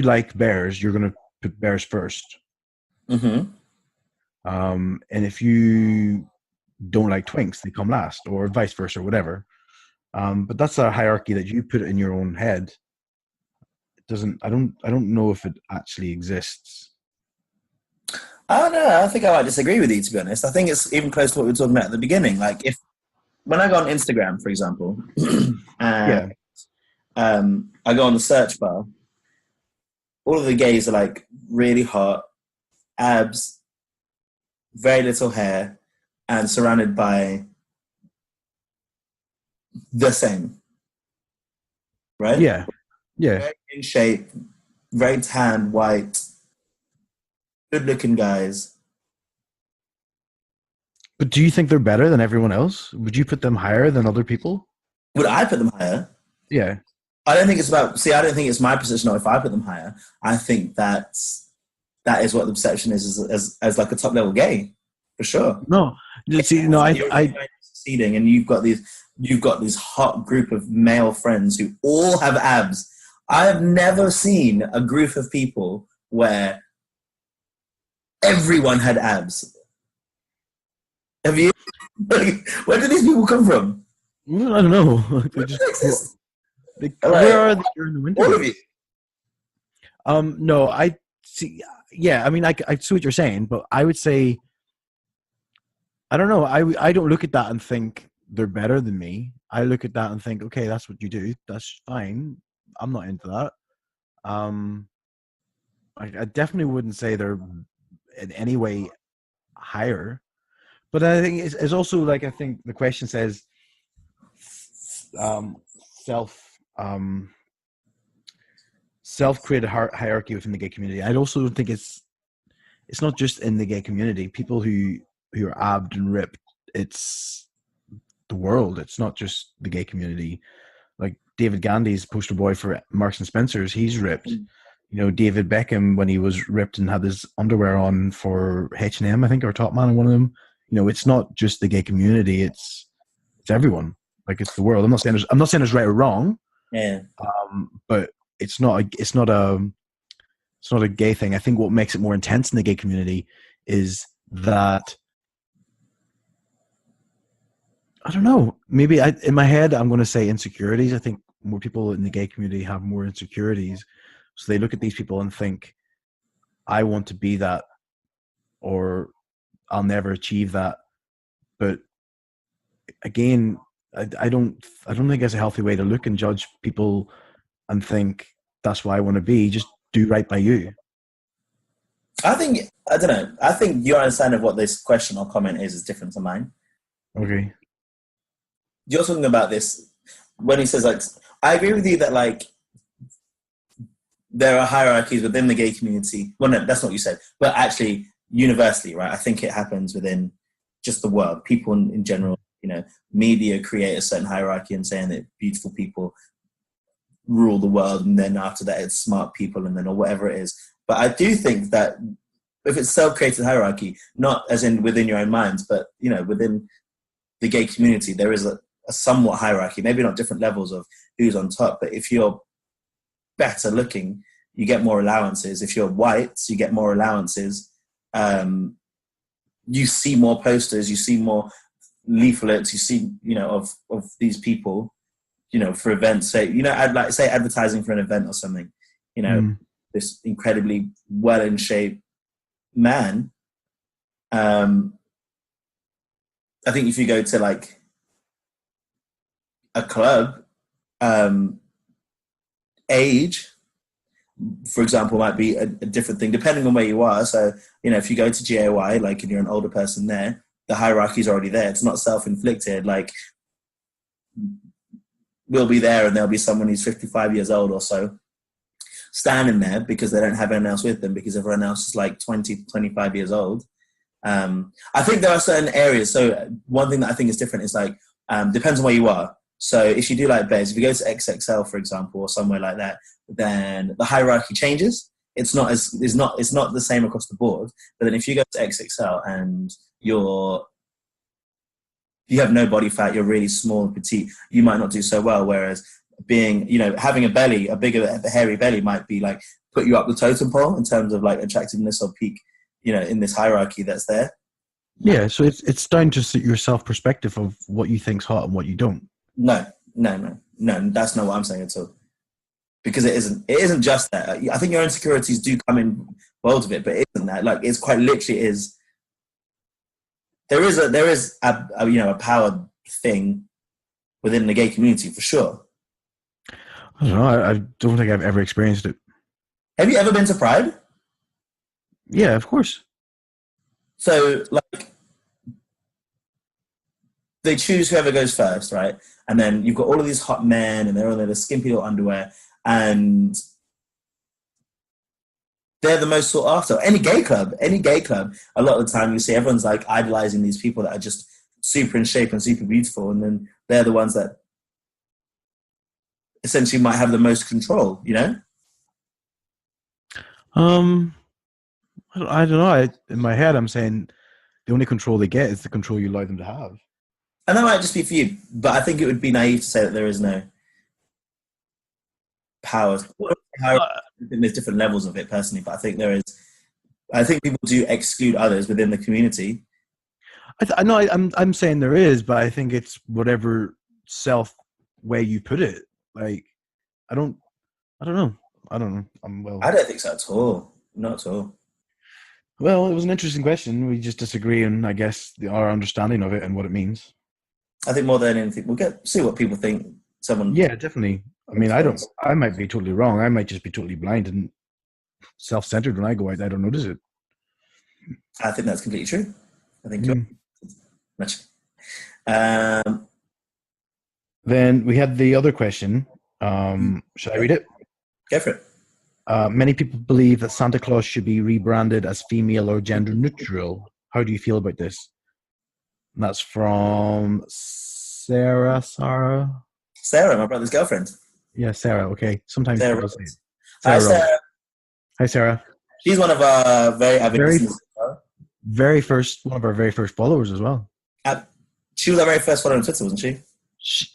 like bears, you're going to put bears first. Mm-hmm. And if you don't like twinks, they come last, or vice versa, or whatever. But that's a hierarchy that you put in your own head. It doesn't. I don't know if it actually exists. I don't know. I think I might disagree with you, to be honest. I think it's even close to what we were talking about at the beginning. Like, when I go on Instagram, for example, and I go on the search bar, all of the gays are like really hot, abs, very little hair, and surrounded by the same. Right? Yeah. Yeah. Very in shape, very tan, white, good-looking guys. But do you think they're better than everyone else? Would you put them higher than other people? Would I put them higher? Yeah. I don't think it's about. See, I don't think it's my position or if I put them higher. I think that is what the perception is as like a top level gay, for sure. No, see, no, I succeeding, and you've got this hot group of male friends who all have abs. I have never seen a group of people where everyone had abs. Have you? Where do these people come from? I don't know. Where are they during the winter? All of you. No, I see. Yeah, I mean, I see what you're saying, but I would say, I don't know. I don't look at that and think they're better than me. I look at that and think, okay, that's what you do. That's fine. I'm not into that. I definitely wouldn't say they're in any way higher. But I think it's also like, I think the question says self-created hierarchy within the gay community. I also think it's not just in the gay community. People who are abbed and ripped, it's the world. It's not just the gay community. Like David Gandy's poster boy for Marks and Spencer's, he's ripped. You know, David Beckham, when he was ripped and had his underwear on for H&M, I think, or Top Man, one of them. You know, it's not just the gay community. It's everyone. Like, it's the world. I'm not saying it's right or wrong. Yeah. But it's not a gay thing. I think what makes it more intense in the gay community is that, I don't know, maybe in my head I'm going to say insecurities. I think more people in the gay community have more insecurities, so they look at these people and think, I want to be that, or I'll never achieve that. But again, I don't think it's a healthy way to look and judge people and think that's what I want to be. Just do right by you? I don't know. I think your understanding of what this question or comment is different to mine. Okay. You're talking about this when he says, like, I agree with you that, like, there are hierarchies within the gay community. Well, no, that's not what you said. But actually, universally, right? I think it happens within just the world. People in general, media create a certain hierarchy and saying that beautiful people rule the world, and then after that it's smart people, and then or whatever it is. But I do think that if it's self-created hierarchy, not as in within your own minds, but within the gay community, there is a somewhat hierarchy, maybe not different levels of who's on top, but if you're better looking, you get more allowances. If you're white, you get more allowances. You see more posters, you see more leaflets, you see, of these people, for events. Say, I'd like say advertising for an event or something, this incredibly well in shape man. I think if you go to like a club, age, for example, might be a different thing depending on where you are. So, if you go to GAY, like, and you're an older person there, the hierarchy is already there. It's not self-inflicted. Like, we'll be there and there'll be someone who's 55 years old or so standing there because they don't have anyone else with them because everyone else is like 20, 25 years old. I think there are certain areas. So one thing that I think is different is like, depends on where you are. So if you do like Bez, if you go to XXL, for example, or somewhere like that, then the hierarchy changes. It's not the same across the board. But then if you go to XXL and you have no body fat, you're really small and petite, you might not do so well. Whereas being, having a belly, a bigger, hairy belly might be like put you up the totem pole in terms of like attractiveness or peak, in this hierarchy that's there. Yeah, so it's down to your self perspective of what you think's hot and what you don't. No, that's not what I'm saying at all. Because it isn't just that. I think your insecurities do come in world of it, but it isn't that. Like, it's quite literally is. There is a power thing within the gay community for sure. I don't know. I don't think I've ever experienced it. Have you ever been to Pride? Yeah, of course. So, like, they choose whoever goes first, right? And then you've got all of these hot men, and they're all in their skimpy little underwear, and they're the most sought after. Any gay club, a lot of the time you see everyone's like idolizing these people that are just super in shape and super beautiful, and then they're the ones that essentially might have the most control, I don't know. In my head, I'm saying the only control they get is the control you allow them to have. And that might just be for you, but I think it would be naive to say that there is no power. There's different levels of it personally, but I think there is. I think people do exclude others within the community. I'm saying there is, but I think it's whatever self way you put it. Like, I don't know. I don't know. I don't think so at all. Not at all. Well, it was an interesting question. We just disagree on, I guess, our understanding of it and what it means. I think more than anything, we'll see what people think. Yeah, definitely. I mean, I might be totally wrong. I might just be totally blind and self-centered when I go out. I don't notice it. I think that's completely true. I think much. Then we had the other question. Should I read it? Go for it. Many people believe that Santa Claus should be rebranded as female or gender neutral. How do you feel about this? And that's from Sarah, my brother's girlfriend. Yeah, Sarah. Okay. Sometimes Sarah. people say it. Hi, Sarah. Hi, Sarah. She's one of our very avid listeners. One of our very first followers as well. She was our very first follower on Twitter, wasn't she?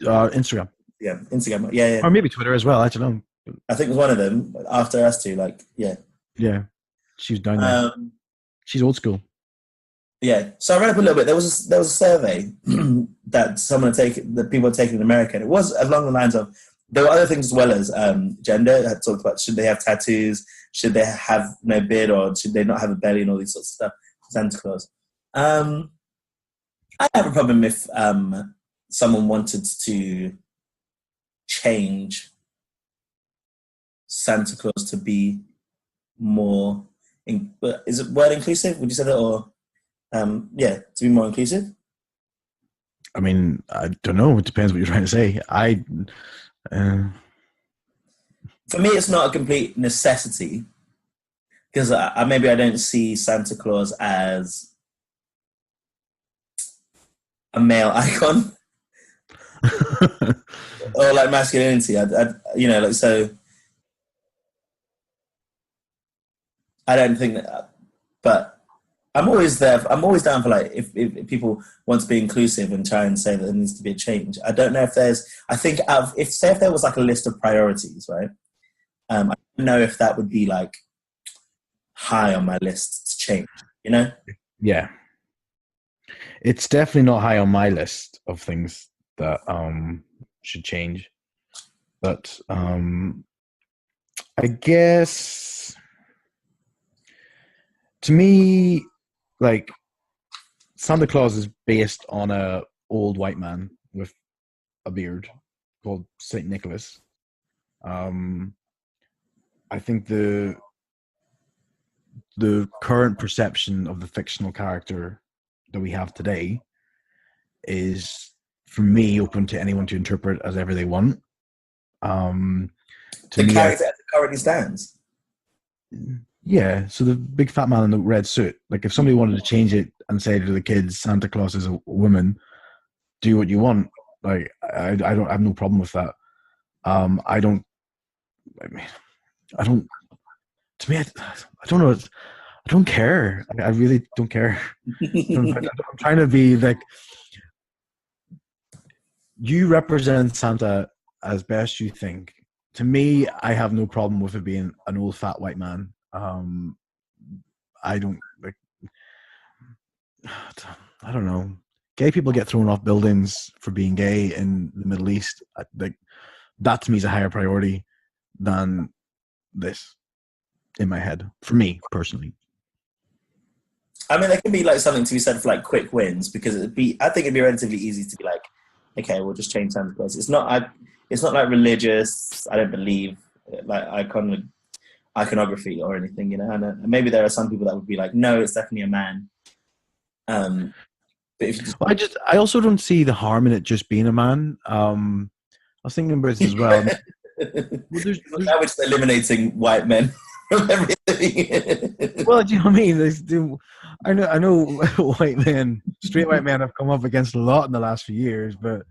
Instagram. Yeah, Instagram. Yeah. Or maybe Twitter as well. I don't know. I think it was one of them after us two. Like, yeah. Yeah, she was down there. She's old school. Yeah, so I read up a little bit. There was a survey that people had taken in America, and it was along the lines of there were other things as well as gender. It had talked about should they have tattoos, should they have no beard, or should they not have a belly, and all these sorts of stuff. Santa Claus. I have a problem if someone wanted to change Santa Claus to be more. Is it word inclusive? Would you say that, or to be more inclusive? I mean, I don't know. It depends what you're trying to say. For me, it's not a complete necessity because maybe I don't see Santa Claus as a male icon or like masculinity. So I don't think that, but I'm always there. I'm always down for like if people want to be inclusive and try and say that there needs to be a change. I don't know if there's. I think if there was like a list of priorities, right? I don't know if that would be like high on my list to change. You know? Yeah, it's definitely not high on my list of things that should change. But I guess to me, like Santa Claus is based on a old white man with a beard called Saint Nicholas. I think the current perception of the fictional character that we have today is, for me, open to anyone to interpret as ever they want. The character as it currently stands. Yeah, so the big fat man in the red suit. Like, if somebody wanted to change it and say to the kids, Santa Claus is a woman, do what you want. Like, I have no problem with that. I don't. To me, I don't know. I don't care. I really don't care. I'm trying to be like, you represent Santa as best you think. To me, I have no problem with it being an old fat white man. I don't like. I don't know. Gay people get thrown off buildings for being gay in the Middle East. Like, that to me is a higher priority than this in my head, for me personally. I mean, there can be like something to be said for like quick wins, because I think it'd be relatively easy to be like, okay, we'll just change Santa Claus. It's not like religious. I don't believe like iconography or anything, you know. And maybe there are some people that would be like, no, it's definitely a man. But if you I also don't see the harm in it just being a man. I was thinking about this as well. Now we're just eliminating white men from everything. Well, do you know what I mean? I know white men, straight white men have come up against a lot in the last few years, but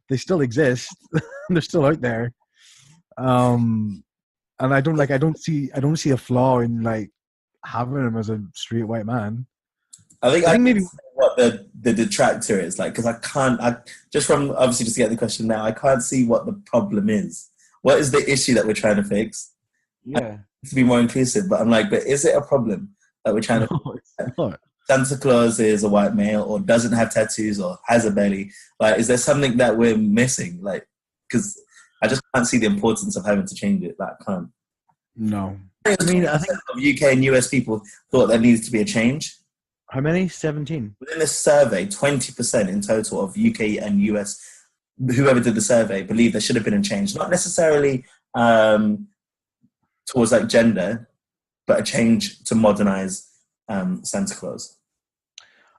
they still exist. They're still out there. And I don't see a flaw in like having him as a straight white man. I think maybe what the detractor is like, because I just to get the question now, I can't see what the problem is. What is the issue that we're trying to fix? Yeah, to be more inclusive, but I'm like, but is it a problem that we're trying to fix? Not. Santa Claus is a white male, or doesn't have tattoos, or has a belly. Like, is there something that we're missing? Like, because I just can't see the importance of having to change it. Like, I can't. No. I think UK and US people thought there needed to be a change. How many? 17. Within this survey, 20% in total of UK and US, whoever did the survey, believe there should have been a change. Not necessarily towards like gender, but a change to modernize Santa Claus.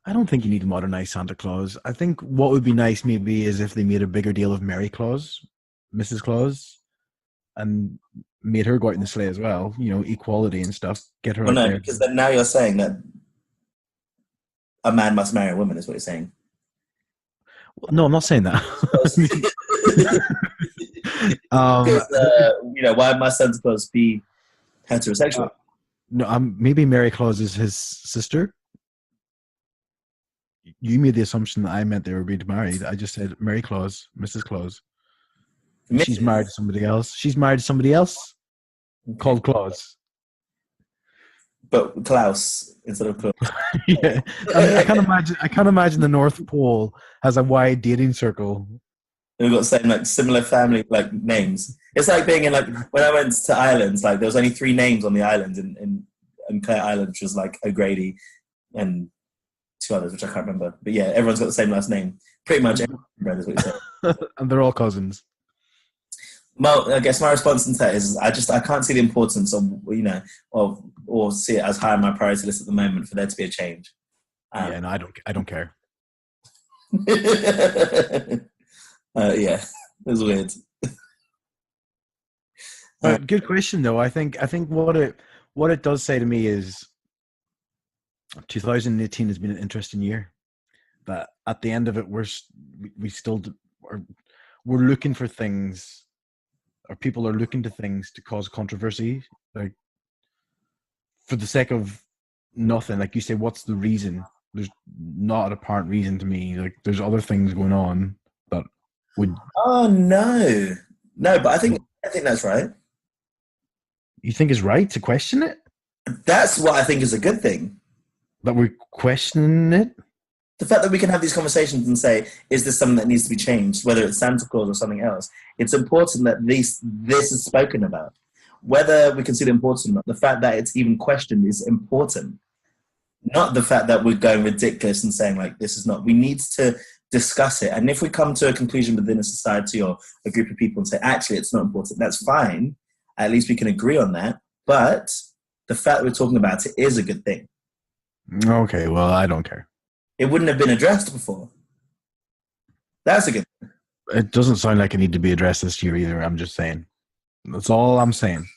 I don't think you need to modernize Santa Claus. I think what would be nice maybe is if they made a bigger deal of Mary Claus, Mrs. Claus, and made her go out in the sleigh as well. You know, equality and stuff. Get her out there. Because then now you're saying that a man must marry a woman, is what you're saying. Well, no, I'm not saying that. Why must Santa Claus be heterosexual? No, maybe Mary Claus is his sister. You made the assumption that I meant they were being married. I just said Mary Claus, Mrs. Claus. She's married to somebody else. She's married to somebody else called Claus. But Klaus instead of Claus. Yeah, I can't imagine the North Pole has a wide dating circle. We've got the same like similar family like names. It's like being in like when I went to Ireland, like there was only 3 names on the island in Clare Island, which was like O'Grady and 2 others, which I can't remember. But yeah, everyone's got the same last name. Pretty much everyone is what you say. And they're all cousins. Well, I guess my response to that is I can't see the importance of, or see it as high on my priority list at the moment for there to be a change. Yeah, no, I don't care. Yeah, it was weird. But good question though. I think what it does say to me is 2018 has been an interesting year. But at the end of it, we still are we're looking for things, or people are looking to things to cause controversy, like for the sake of nothing. Like you say, what's the reason? There's not an apparent reason to me. Like there's other things going on that would. Oh no, but I think that's right. You think is right to question it? That's what I think is a good thing. That we're questioning it? The fact that we can have these conversations and say, is this something that needs to be changed, whether it's Santa Claus or something else? It's important that this is spoken about. Whether we consider it important or not, the fact that it's even questioned is important. Not the fact that we're going ridiculous and saying, like, this is not. We need to discuss it. And if we come to a conclusion within a society or a group of people and say, actually, it's not important, that's fine. At least we can agree on that. But the fact that we're talking about it is a good thing. Okay, well, I don't care. It wouldn't have been addressed before. That's a good thing. It doesn't sound like it need to be addressed this year either. I'm just saying. That's all I'm saying.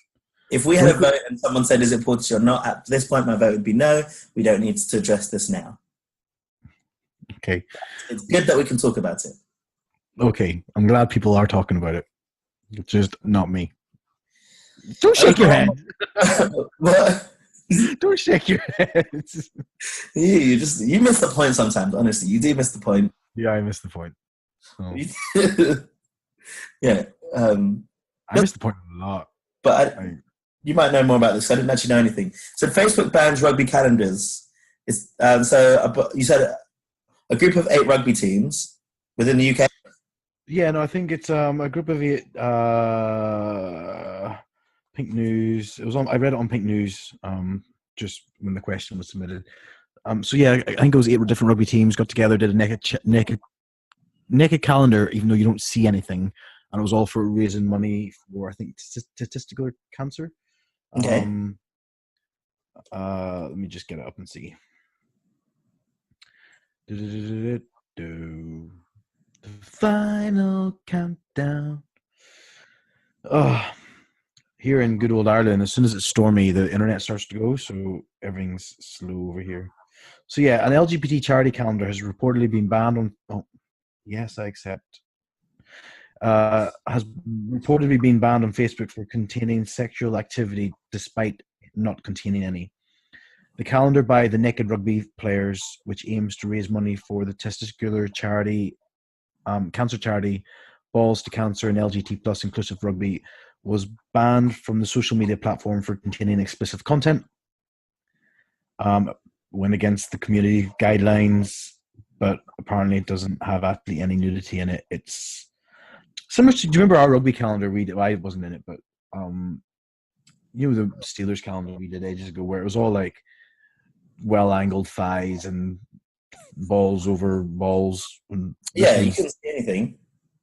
If we had a vote and someone said, is it important or not, at this point, my vote would be no. We don't need to address this now. Okay. It's good that we can talk about it. Okay. I'm glad people are talking about it. It's just not me. Don't shake your head. What? Don't shake your head. You miss the point sometimes, honestly. You do miss the point. Yeah, I missed the point. Oh. Yeah. I missed the point a lot. But you might know more about this. I didn't actually know anything. So Facebook bans rugby calendars. So you said a group of 8 rugby teams within the UK? Yeah, no, I think it's a group of 8. Pink News. It was on. I read it on Pink News. Just when the question was submitted. So yeah, I think it was 8 different rugby teams got together, did a naked calendar, even though you don't see anything, and it was all for raising money for, I think, testicular cancer. Okay. Let me just get it up and see. The final countdown. Here in good old Ireland, as soon as it's stormy, the internet starts to go, so everything's slow over here. So yeah, an LGBT charity calendar has reportedly been banned on. Oh, yes, I accept. Has reportedly been banned on Facebook for containing sexual activity, despite not containing any. The calendar by the Naked Rugby Players, which aims to raise money for the testicular charity, cancer charity, Balls to Cancer and LGBT plus inclusive rugby, was banned from the social media platform for containing explicit content. Went against the community guidelines, but apparently it doesn't have actually any nudity in it. It's similar to, do you remember our rugby calendar we did? Well, I wasn't in it, but the Steelers calendar we did ages ago, where it was all like well-angled thighs and balls over balls. And yeah, you couldn't see anything.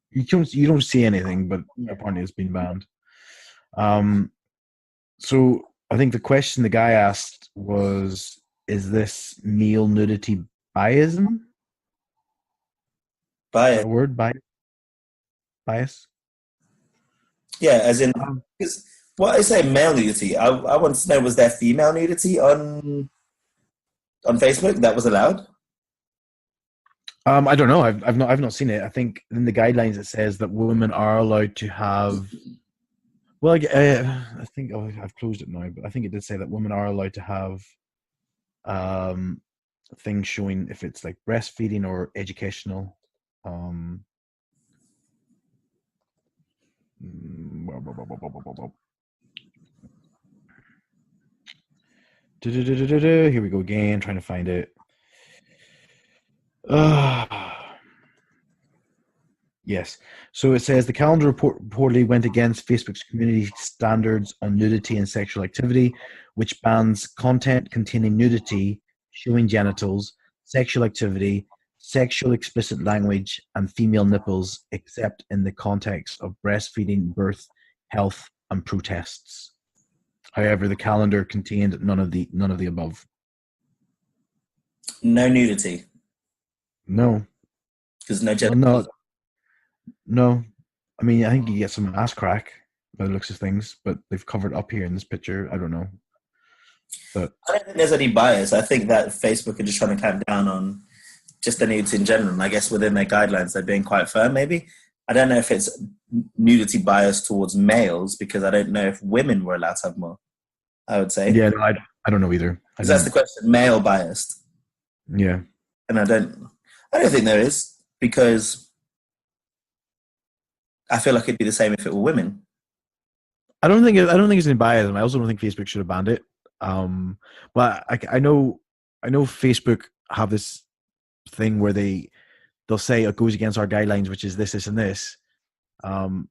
You don't see anything, but apparently it's been banned. So I think the question the guy asked was, is this male nudity biasm? Bias. That word, bias? Yeah, as in, because what I say male nudity, I want to know, was there female nudity on Facebook that was allowed? I don't know. I've not seen it. I think in the guidelines it says that women are allowed to have. Well, I think I've closed it now, but I think it did say that women are allowed to have things showing if it's like breastfeeding or educational. Here we go again, trying to find it. Yes. So it says the calendar reportedly went against Facebook's community standards on nudity and sexual activity, which bans content containing nudity, showing genitals, sexual activity, sexual explicit language and female nipples, except in the context of breastfeeding, birth, health, and protests. However, the calendar contained none of the above. No nudity. No, Because no well, gender. no. I mean, I think you get some ass crack by the looks of things, but they've covered up here in this picture. I don't know, but I don't think there's any bias. I think that Facebook are just trying to clamp down on just the nudity in general. And I guess within their guidelines, they're being quite firm, maybe. I don't know if it's nudity bias towards males, because I don't know if women were allowed to have more, I would say. yeah, no, I don't know either. Because that's the question, male biased. Yeah. And I don't think there is, because I feel like it'd be the same if it were women. I don't think it's any bias. I also don't think Facebook should have banned it. But I know Facebook have this thing where they'll say it goes against our guidelines, which is this, and this. And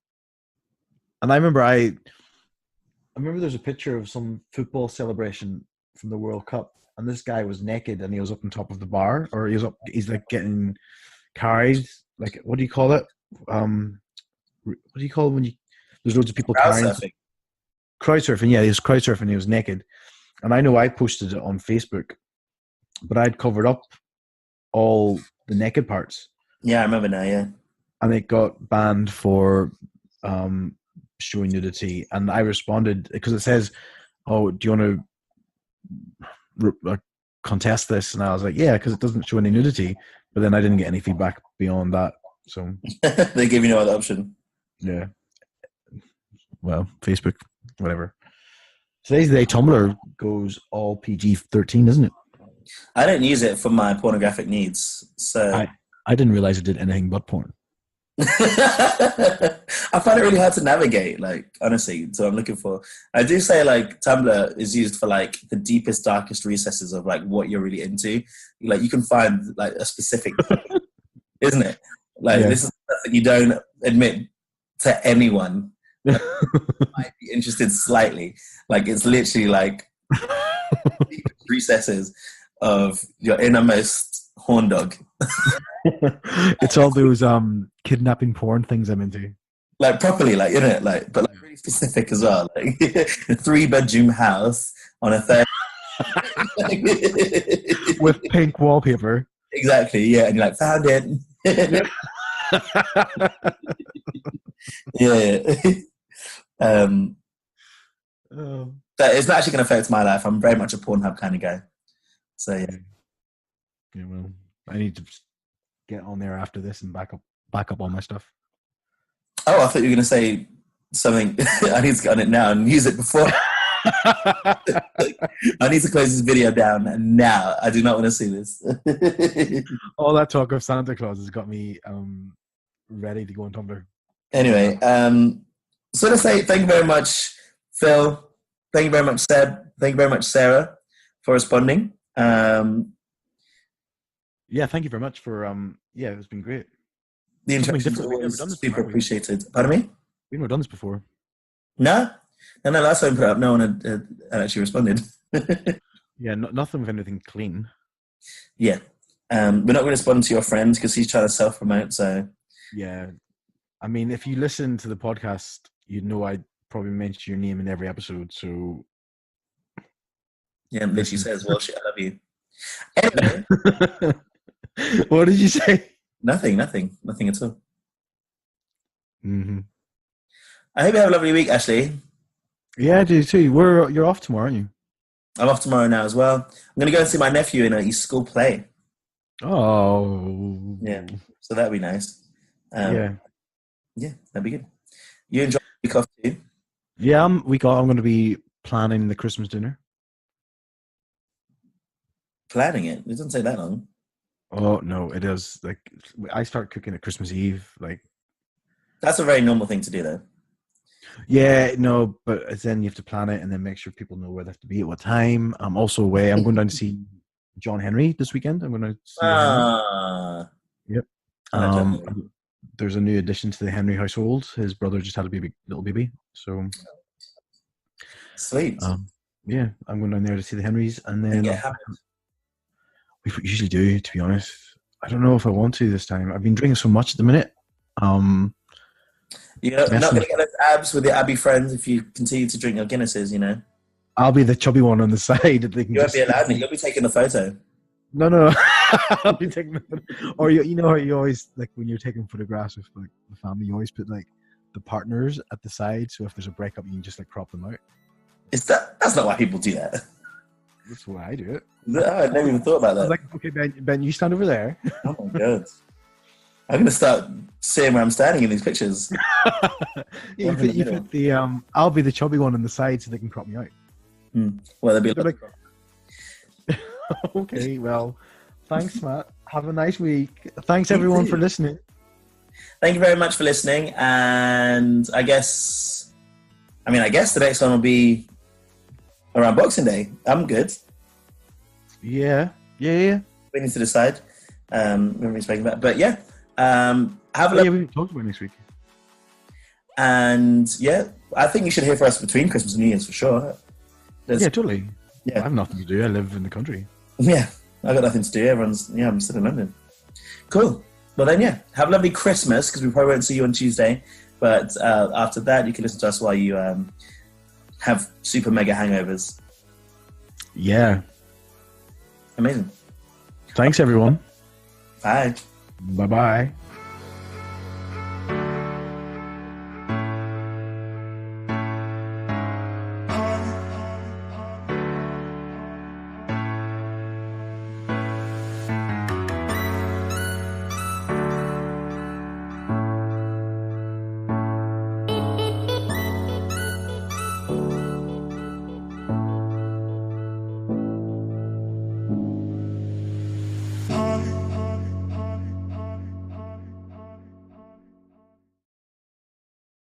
I remember there's a picture of some football celebration from the World Cup, and this guy was naked and he was up on top of the bar, or he's like getting carried. Like, what do you call it? What do you call it when there's loads of people carrying? Crowd surfing. Yeah, he was crowd surfing. He was naked, and I know I posted it on Facebook, but I'd covered up all the naked parts. Yeah, I remember now. Yeah, and it got banned for showing nudity, and I responded because it says, "Oh, do you want to contest this?" And I was like, "Yeah," because it doesn't show any nudity. But then I didn't get any feedback beyond that. So they gave you no other option. Yeah. Well, Facebook, whatever. Today's the day Tumblr goes all PG-13, isn't it? I don't use it for my pornographic needs, so I didn't realize it did anything but porn. I find it really hard to navigate, like, honestly. So I'm looking for. I do say, like, Tumblr is used for like the deepest, darkest recesses of like what you're really into. Like, you can find like a specific, isn't it? Like, this is something you don't admit to anyone. Might be interested slightly. Like, it's literally like recesses of your innermost horn dog. It's all those kidnapping porn things I'm into. Like, properly, like, isn't it? Like, but like really specific as well. Like a 3-bedroom house on a third with pink wallpaper. Exactly, yeah. And you're like, found it. Yeah. But it's not actually going to affect my life. I'm very much a Pornhub kind of guy. So yeah. Yeah, well, I need to get on there after this and back up all my stuff. Oh, I thought you were going to say something. I need to get on it now and use it before. I need to close this video down now. I do not want to see this. All that talk of Santa Claus has got me ready to go on Tumblr. Anyway, so to say thank you very much, Phil. Thank you very much, Seb. Thank you very much, Sarah, for responding. Yeah, thank you very much for yeah, it's been great. The introduction was super appreciated. Pardon me? We've never done this before. No, last time put up, no one had actually responded. Yeah, nothing with anything clean. Yeah. We're not going to respond to your friend because he's trying to self-promote, so... Yeah. I mean, if you listen to the podcast, you'd know I probably mention your name in every episode, so... Yeah, and she says, well, shit, I love you. Anyway. What did you say? Nothing at all. Mm-hmm. I hope you have a lovely week, Ashley. Yeah, I do too. You're off tomorrow, aren't you? I'm off tomorrow now as well. I'm going to go and see my nephew in his school play. Oh. Yeah, so that'd be nice. Yeah, that'd be good. You enjoy the week off too? Yeah, I'm going to be planning the Christmas dinner. Planning it? It doesn't take that long. Oh, no, it is. Like, I start cooking at Christmas Eve. Like, that's a very normal thing to do, though. Yeah, no, but then you have to plan it and then make sure people know where they have to be at what time. I'm also away. I'm going down to see John Henry this weekend. I'm going to see Yep. There's a new addition to the Henry household. His brother just had a little baby. So sweet. Yeah, I'm going down there to see the Henrys, and then we usually do, to be honest. I don't know if I want to this time. I've been drinking so much at the minute. You're not going to get those abs with your Abbey friends if you continue to drink your Guinnesses, you know. I'll be the chubby one on the side. That they can You won't be allowed. You'll be taking the photo. No. I'll be taking the. Or you know how you always like when you're taking photographs with like the family, you always put like the partners at the side, so if there's a breakup, you can just like crop them out. That's not why people do that. That's why I do it. No, I never even thought about I that. was like, okay, Ben, you stand over there. Oh my god. I'm gonna start seeing where I'm standing in these pictures. You put the I'll be the chubby one on the side so they can crop me out. Well, there'll be a lot like, okay, well, thanks, Matt. Have a nice week. Thanks everyone for listening. Thank you very much for listening, and I guess the next one will be around Boxing Day. I'm good. Yeah. We need to decide. When we're speaking about, but yeah. Have a look. Yeah, we talked about next week. And yeah, I think you should hear from us between Christmas and New Year's for sure. Yeah, totally. Yeah. I have nothing to do. I live in the country. Yeah, I've got nothing to do. I'm still in London. Cool. Well then, yeah, have a lovely Christmas, because we probably won't see you on Tuesday. But after that, you can listen to us while you have super mega hangovers. Yeah. Amazing. Thanks, everyone. Bye. Bye-bye.